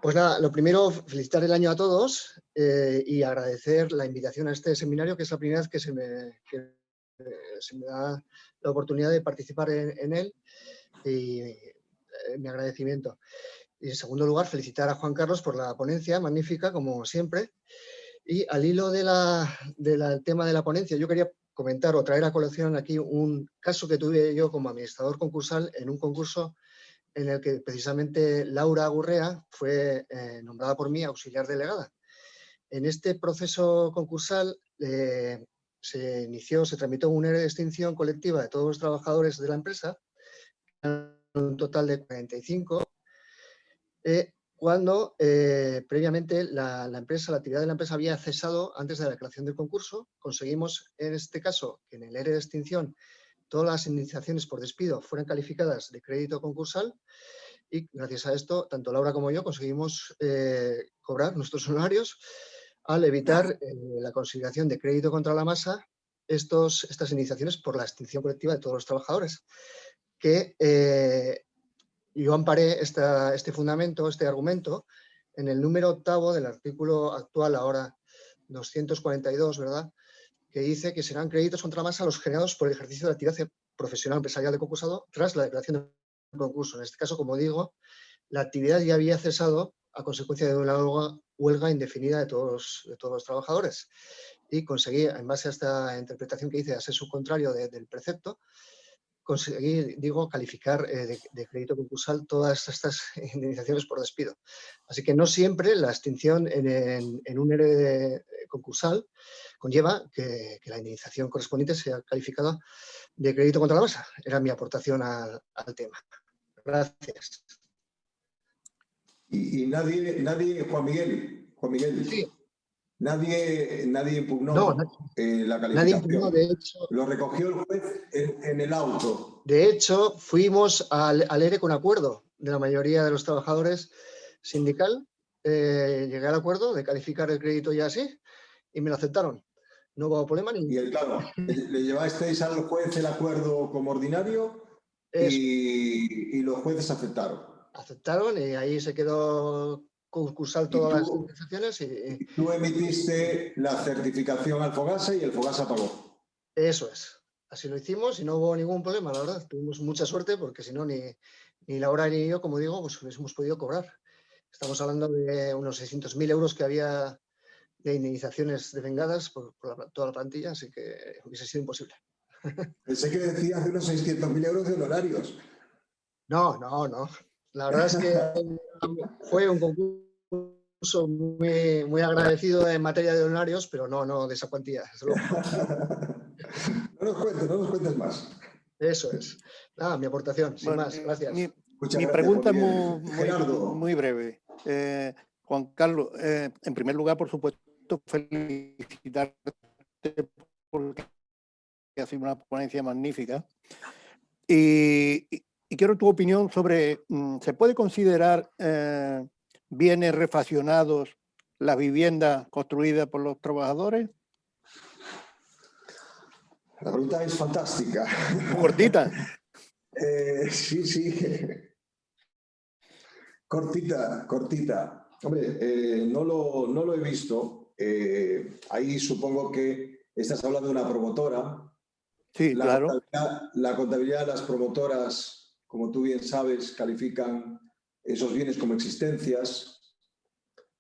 Pues nada, lo primero, felicitar el año a todos y agradecer la invitación a este seminario, que es la primera vez que se me da la oportunidad de participar en él, y mi agradecimiento. Y en segundo lugar, felicitar a Juan Carlos por la ponencia, magnífica, como siempre. Y al hilo del tema de la ponencia, yo quería comentar o traer a colación aquí un caso que tuve yo como administrador concursal en un concurso en el que precisamente Laura Gurrea fue nombrada por mí auxiliar delegada. En este proceso concursal se tramitó un ERE de extinción colectiva de todos los trabajadores de la empresa, un total de 45, cuando previamente la actividad de la empresa había cesado antes de la declaración del concurso. Conseguimos en este caso que en el ERE de extinción todas las indemnizaciones por despido fueran calificadas de crédito concursal, y gracias a esto, tanto Laura como yo conseguimos cobrar nuestros honorarios al evitar la consideración de crédito contra la masa estas indemnizaciones por la extinción colectiva de todos los trabajadores. Que yo amparé este fundamento, este argumento, en el número 8º del artículo actual, ahora 242, ¿verdad?, que dice que serán créditos contra la masa los generados por el ejercicio de la actividad profesional empresarial del concursado tras la declaración del concurso. En este caso, como digo, la actividad ya había cesado a consecuencia de una huelga indefinida de todos los trabajadores. Y conseguí, en base a esta interpretación que hice, a ser subcontrario del precepto, conseguí, calificar de crédito concursal todas estas indemnizaciones por despido. Así que no siempre la extinción en un ERE concursal conlleva que la indemnización correspondiente sea calificada de crédito contra la masa. Era mi aportación al tema. Gracias. Y nadie, Juan Miguel, Sí. nadie impugnó No, la calificación. Nadie impugnó, de hecho. Lo recogió el juez en el auto. De hecho, fuimos al ERE con acuerdo de la mayoría de los trabajadores sindical. Llegué al acuerdo de calificar el crédito ya así y me lo aceptaron. No hubo problema Y claro, le llevasteis al juez el acuerdo como ordinario y los jueces aceptaron. Aceptaron y ahí se quedó concursal todas las indemnizaciones. Y tú emitiste la certificación al Fogasa y el Fogasa pagó. Eso es. Así lo hicimos y no hubo ningún problema, la verdad. Tuvimos mucha suerte porque si no, ni Laura ni yo, como digo, pues hubiésemos podido cobrar. Estamos hablando de unos 600.000 euros que había de indemnizaciones devengadas por toda la plantilla, así que hubiese sido imposible. Pensé que decías de unos 600.000 euros de honorarios. No. La verdad es que fue un concurso muy agradecido en materia de honorarios, pero no de esa cuantía. No nos cuentes más. Eso es. Nada, mi aportación, sin más. Gracias. Mi pregunta es muy breve. Juan Carlos, en primer lugar, por supuesto, felicitarte porque ha sido una ponencia magnífica. Y quiero tu opinión sobre, ¿se puede considerar bienes refaccionados las viviendas construidas por los trabajadores? La pregunta es fantástica. Cortita. Sí. Cortita. Hombre, no lo he visto. Ahí supongo que estás hablando de una promotora. Sí, claro. La contabilidad de las promotoras, como tú bien sabes, califican esos bienes como existencias.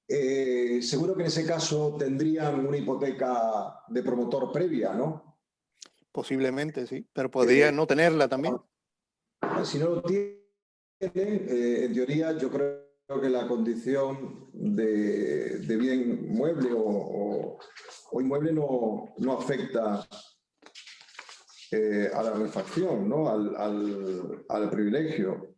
Seguro que en ese caso tendrían una hipoteca de promotor previa, ¿no? Posiblemente, sí, pero podría no tenerla también. Si no lo tienen, en teoría, yo creo que la condición de bien mueble o inmueble no afecta a la refacción, ¿no? al privilegio.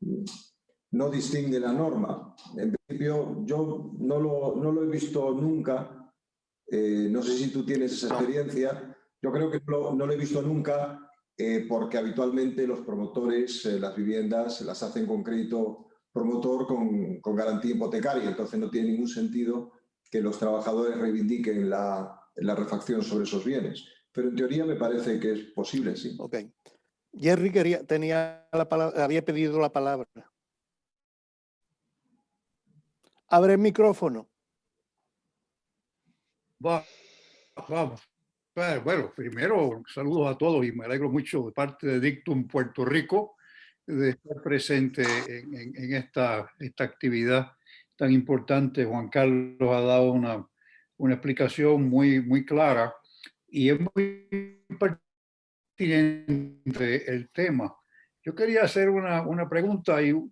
No distingue la norma. En principio, yo no lo he visto nunca. No sé si tú tienes esa experiencia. Yo creo que no lo he visto nunca porque habitualmente los promotores las viviendas las hacen con crédito promotor con garantía hipotecaria. Entonces no tiene ningún sentido que los trabajadores reivindiquen la refacción sobre esos bienes. Pero en teoría me parece que es posible, sí. Ok. Jerry tenía la palabra, había pedido la palabra. Abre el micrófono. Vamos. Bueno, primero, saludos a todos y me alegro mucho de parte de Dictum Puerto Rico de estar presente en esta actividad tan importante. Juan Carlos ha dado una explicación muy clara y es muy pertinente el tema. Yo quería hacer una pregunta y un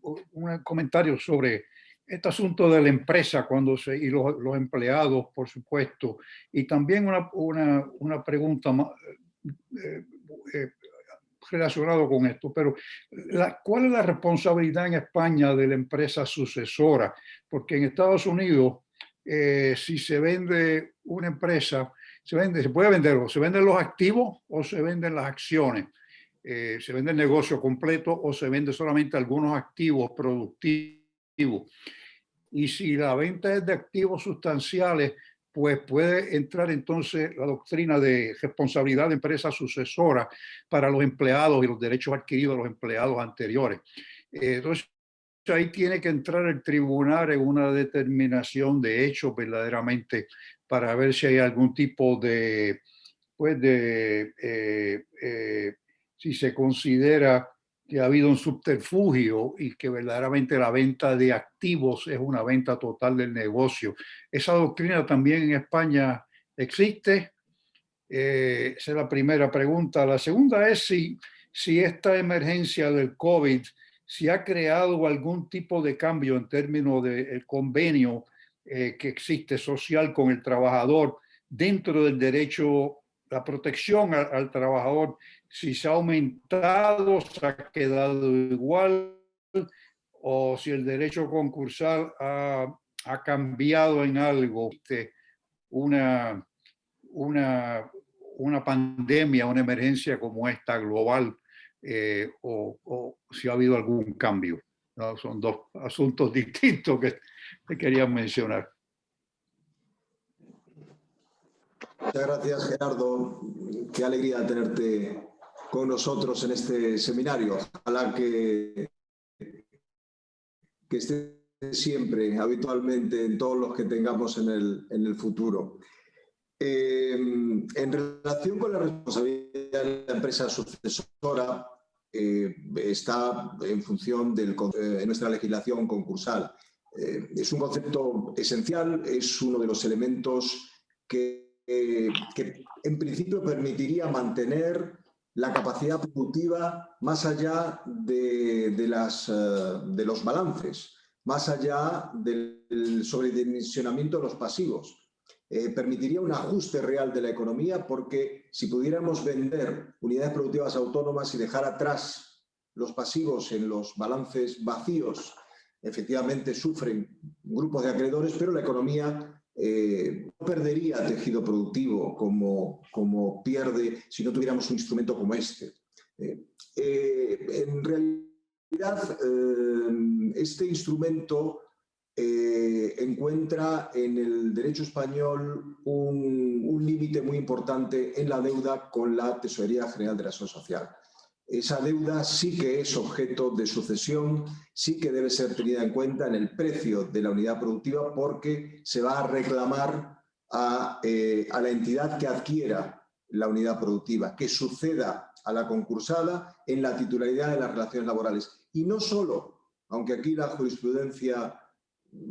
comentario sobre este asunto de la empresa y los empleados, por supuesto, y también una pregunta relacionada con esto, pero ¿cuál es la responsabilidad en España de la empresa sucesora? Porque en Estados Unidos, si se vende una empresa, se puede vender, o se venden los activos o se venden las acciones. Se vende el negocio completo o se vende solamente algunos activos productivos. Y si la venta es de activos sustanciales, pues puede entrar entonces la doctrina de responsabilidad de empresa sucesora para los empleados y los derechos adquiridos de los empleados anteriores. Entonces, ahí tiene que entrar el tribunal en una determinación de hechos verdaderamente para ver si hay algún tipo de, pues si se considera que ha habido un subterfugio y que verdaderamente la venta de activos es una venta total del negocio. Esa doctrina también en España existe. Esa es la primera pregunta. La segunda es si esta emergencia del COVID, si ha creado algún tipo de cambio en términos del convenio que existe social con el trabajador dentro del derecho, la protección al trabajador, si se ha aumentado, se ha quedado igual, o si el derecho concursal ha cambiado en algo. Una pandemia, una emergencia como esta global, o si ha habido algún cambio, ¿no? Son dos asuntos distintos que quería mencionar. Muchas gracias, Gerardo. Qué alegría tenerte con nosotros en este seminario. Ojalá que esté siempre, habitualmente, en todos los que tengamos en el futuro. En relación con la responsabilidad de la empresa sucesora, está en función de nuestra legislación concursal. Es un concepto esencial, es uno de los elementos que en principio permitiría mantener la capacidad productiva más allá de los balances, más allá del sobredimensionamiento de los pasivos. Permitiría un ajuste real de la economía, porque si pudiéramos vender unidades productivas autónomas y dejar atrás los pasivos en los balances vacíos, efectivamente sufren grupos de acreedores, pero la economía no perdería tejido productivo como pierde si no tuviéramos un instrumento como este. En realidad, este instrumento encuentra en el derecho español un límite muy importante en la deuda con la Tesorería General de la Seguridad Social. Esa deuda sí que es objeto de sucesión, sí que debe ser tenida en cuenta en el precio de la unidad productiva, porque se va a reclamar a la entidad que adquiera la unidad productiva, que suceda a la concursada en la titularidad de las relaciones laborales. Y no solo, aunque aquí la jurisprudencia,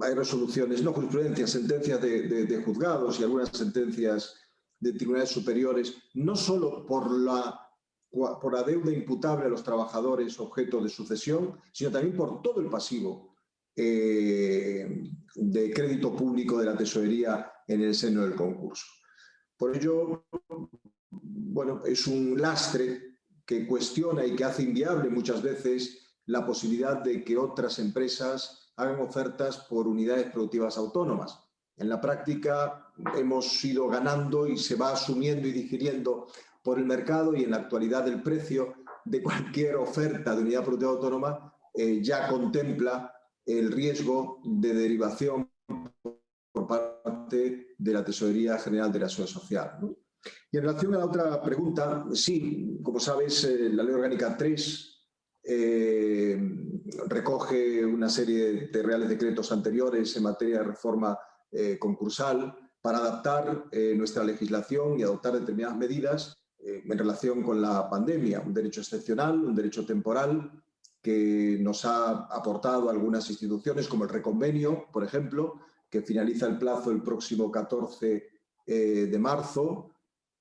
hay resoluciones, no jurisprudencia, sentencias de juzgados y algunas sentencias de tribunales superiores, no solo por la por la deuda imputable a los trabajadores objeto de sucesión, sino también por todo el pasivo de crédito público de la tesorería en el seno del concurso. Por ello, bueno, es un lastre que cuestiona y que hace inviable muchas veces la posibilidad de que otras empresas hagan ofertas por unidades productivas autónomas. En la práctica hemos ido ganando y se va asumiendo y digiriendo por el mercado, y en la actualidad el precio de cualquier oferta de unidad productiva autónoma ya contempla el riesgo de derivación por parte de la Tesorería General de la Seguridad Social, ¿no? Y en relación a la otra pregunta, sí, como sabes, la Ley Orgánica 3 recoge una serie de reales decretos anteriores en materia de reforma concursal para adaptar nuestra legislación y adoptar determinadas medidas en relación con la pandemia, un derecho excepcional, un derecho temporal que nos ha aportado algunas instituciones, como el reconvenio, por ejemplo, que finaliza el plazo el próximo 14 de marzo,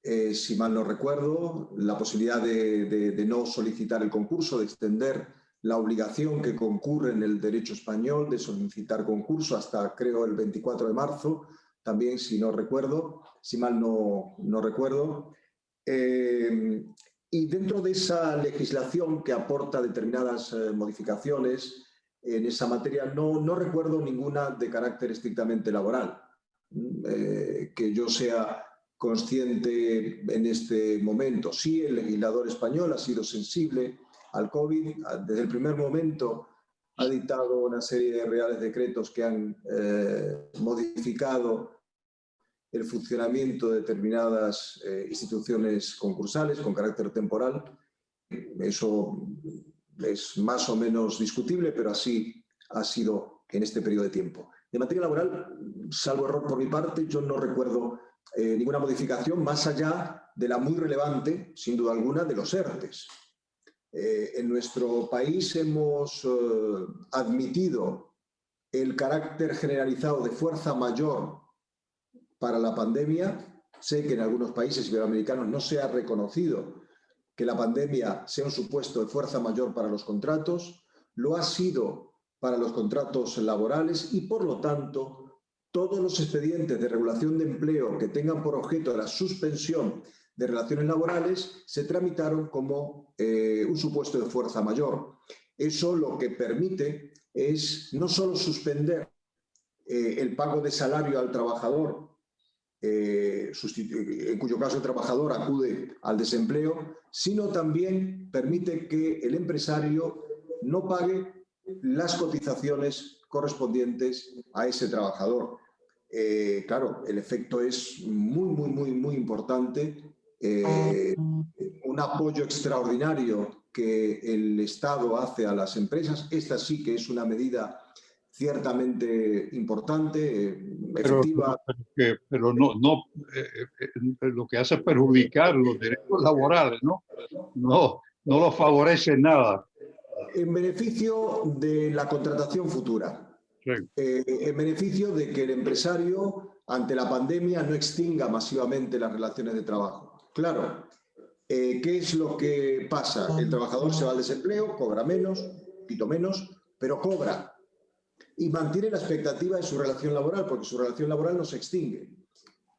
si mal no recuerdo, la posibilidad de no solicitar el concurso, de extender la obligación que concurre en el derecho español de solicitar concurso hasta, creo, el 24 de marzo, también, si no recuerdo, si mal no recuerdo. Y dentro de esa legislación que aporta determinadas modificaciones en esa materia, no recuerdo ninguna de carácter estrictamente laboral. Que yo sea consciente en este momento. Sí, el legislador español ha sido sensible al COVID. Desde el primer momento ha dictado una serie de reales decretos que han modificado el funcionamiento de determinadas instituciones concursales con carácter temporal. Eso es más o menos discutible, pero así ha sido en este periodo de tiempo. De materia laboral, salvo error por mi parte, yo no recuerdo ninguna modificación más allá de la muy relevante, sin duda alguna, de los ERTES. En nuestro país hemos admitido el carácter generalizado de fuerza mayor para la pandemia. Sé que en algunos países iberoamericanos no se ha reconocido que la pandemia sea un supuesto de fuerza mayor para los contratos. Lo ha sido para los contratos laborales y, por lo tanto, todos los expedientes de regulación de empleo que tengan por objeto la suspensión de relaciones laborales se tramitaron como un supuesto de fuerza mayor. Eso lo que permite es no solo suspender el pago de salario al trabajador, en cuyo caso el trabajador acude al desempleo, sino también permite que el empresario no pague las cotizaciones correspondientes a ese trabajador. Claro, el efecto es muy importante. Un apoyo extraordinario que el Estado hace a las empresas. Esta sí que es una medida ciertamente importante, efectiva. Pero no lo que hace es perjudicar los derechos laborales, ¿no? No los favorece nada. En beneficio de la contratación futura. Sí. En beneficio de que el empresario, ante la pandemia, no extinga masivamente las relaciones de trabajo. Claro, ¿qué es lo que pasa? El trabajador se va al desempleo, cobra menos, un poquito menos, pero cobra. Y mantiene la expectativa de su relación laboral, porque su relación laboral no se extingue.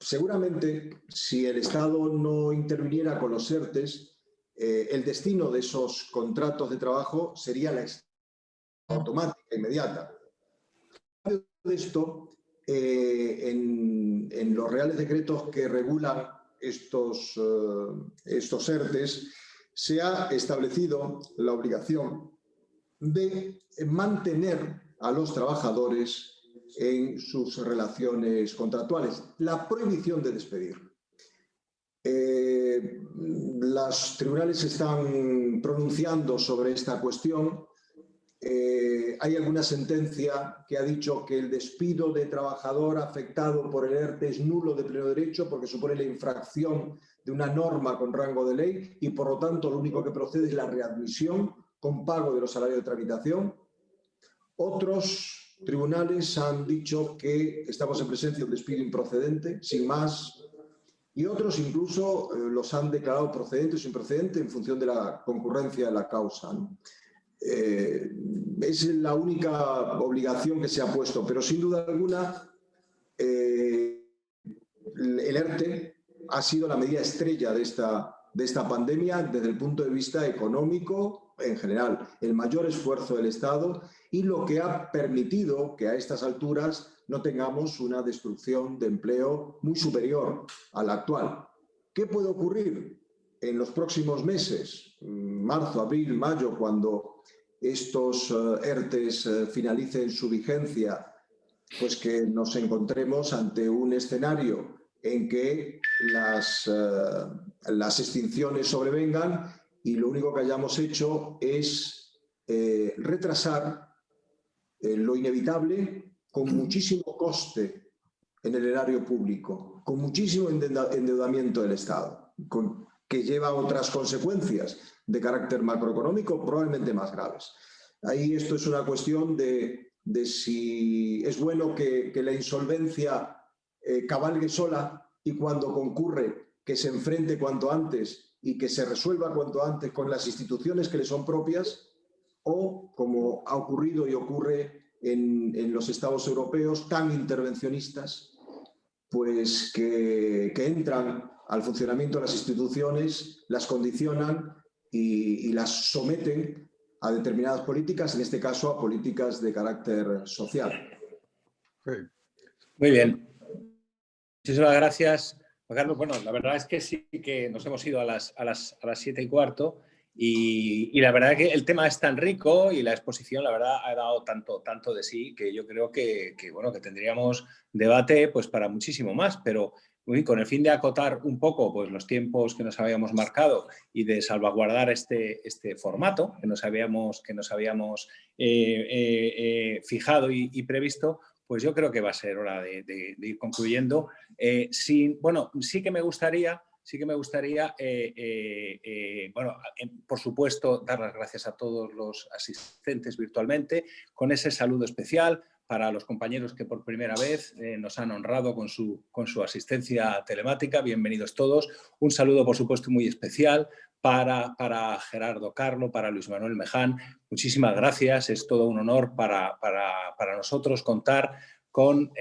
Seguramente, si el Estado no interviniera con los ERTES, el destino de esos contratos de trabajo sería la extinción automática, inmediata. De esto, en los reales decretos que regulan estos ERTES, se ha establecido la obligación de mantener a los trabajadores en sus relaciones contractuales, la prohibición de despedir. Los tribunales se están pronunciando sobre esta cuestión. Hay alguna sentencia que ha dicho que el despido de trabajador afectado por el ERTE es nulo de pleno derecho porque supone la infracción de una norma con rango de ley y, por lo tanto, lo único que procede es la readmisión con pago de los salarios de tramitación. Otros tribunales han dicho que estamos en presencia de un despido improcedente, sin más, y otros incluso los han declarado procedentes o improcedentes en función de la concurrencia de la causa, ¿no? Es la única obligación que se ha puesto, pero sin duda alguna el ERTE ha sido la medida estrella de esta pandemia desde el punto de vista económico en general, el mayor esfuerzo del Estado y lo que ha permitido que a estas alturas no tengamos una destrucción de empleo muy superior a la actual. ¿Qué puede ocurrir en los próximos meses? Marzo, abril, mayo, cuando estos ERTEs finalicen su vigencia, pues que nos encontremos ante un escenario en que las extinciones sobrevengan y lo único que hayamos hecho es retrasar lo inevitable con muchísimo coste en el erario público, con muchísimo endeudamiento del Estado, que lleva otras consecuencias de carácter macroeconómico probablemente más graves. Ahí esto es una cuestión de si es bueno que la insolvencia cabalgue sola y cuando concurre que se enfrente cuanto antes y que se resuelva cuanto antes con las instituciones que le son propias, o como ha ocurrido y ocurre en los estados europeos tan intervencionistas, pues que entran al funcionamiento de las instituciones, las condicionan y las someten a determinadas políticas, en este caso a políticas de carácter social. Muy bien. Muchísimas gracias, Juan Carlos. Bueno, la verdad es que sí que nos hemos ido a las 7:15 y la verdad que el tema es tan rico y la exposición, la verdad, ha dado tanto de sí que yo creo que tendríamos debate pues, para muchísimo más, pero con el fin de acotar un poco pues, los tiempos que nos habíamos marcado y de salvaguardar este formato que nos habíamos fijado y previsto, pues yo creo que va a ser hora de ir concluyendo. Sí que me gustaría, por supuesto, dar las gracias a todos los asistentes virtualmente, con ese saludo especial para los compañeros que por primera vez nos han honrado con su asistencia telemática. Bienvenidos todos. Un saludo, por supuesto, muy especial para Gerardo Carlo, para Luis Manuel Meján. Muchísimas gracias. Es todo un honor para nosotros contar con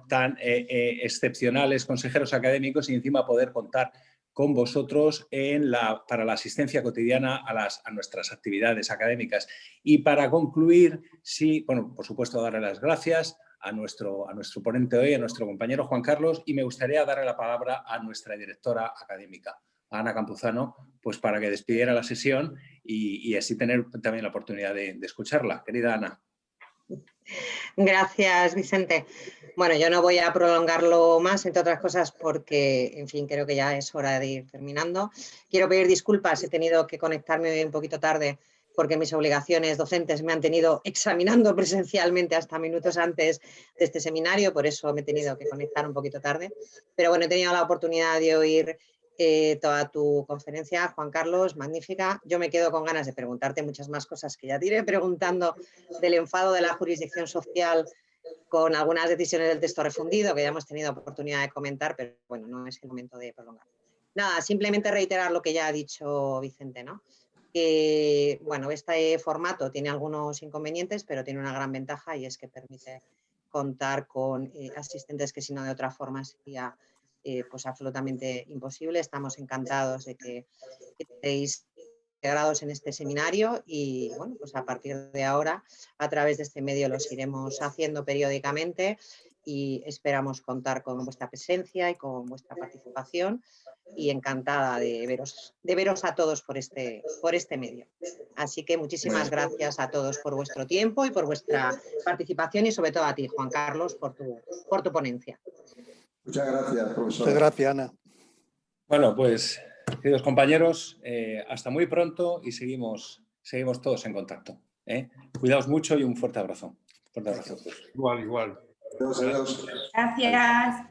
tan excepcionales consejeros académicos y encima poder contar con vosotros para la asistencia cotidiana a nuestras actividades académicas. Y para concluir, por supuesto, darle las gracias a nuestro ponente hoy, a nuestro compañero Juan Carlos, y me gustaría darle la palabra a nuestra directora académica, a Ana Campuzano, pues para que despidiera la sesión y así tener también la oportunidad de escucharla. Querida Ana. Gracias, Vicente. Bueno, yo no voy a prolongarlo más, entre otras cosas, porque, en fin, creo que ya es hora de ir terminando. Quiero pedir disculpas, he tenido que conectarme un poquito tarde porque mis obligaciones docentes me han tenido examinando presencialmente hasta minutos antes de este seminario, por eso me he tenido que conectar un poquito tarde. Pero bueno, he tenido la oportunidad de oír toda tu conferencia, Juan Carlos, magnífica. Yo me quedo con ganas de preguntarte muchas más cosas que ya te iré preguntando del enfado de la jurisdicción social con algunas decisiones del texto refundido que ya hemos tenido oportunidad de comentar, pero bueno, no es el momento de prolongar. Nada, simplemente reiterar lo que ya ha dicho Vicente, ¿no? Que, bueno, este formato tiene algunos inconvenientes, pero tiene una gran ventaja y es que permite contar con asistentes que si no de otra forma sería pues absolutamente imposible. Estamos encantados de que estéis integrados en este seminario y bueno, pues a partir de ahora a través de este medio los iremos haciendo periódicamente y esperamos contar con vuestra presencia y con vuestra participación y encantada de veros a todos por este medio. Así que muchísimas gracias a todos por vuestro tiempo y por vuestra participación y sobre todo a ti, Juan Carlos, por tu ponencia. Muchas gracias, profesor. Muchas gracias, Ana. Bueno, pues, queridos compañeros, hasta muy pronto y seguimos todos en contacto. Cuidaos mucho y un fuerte abrazo. Igual. Adiós. Gracias.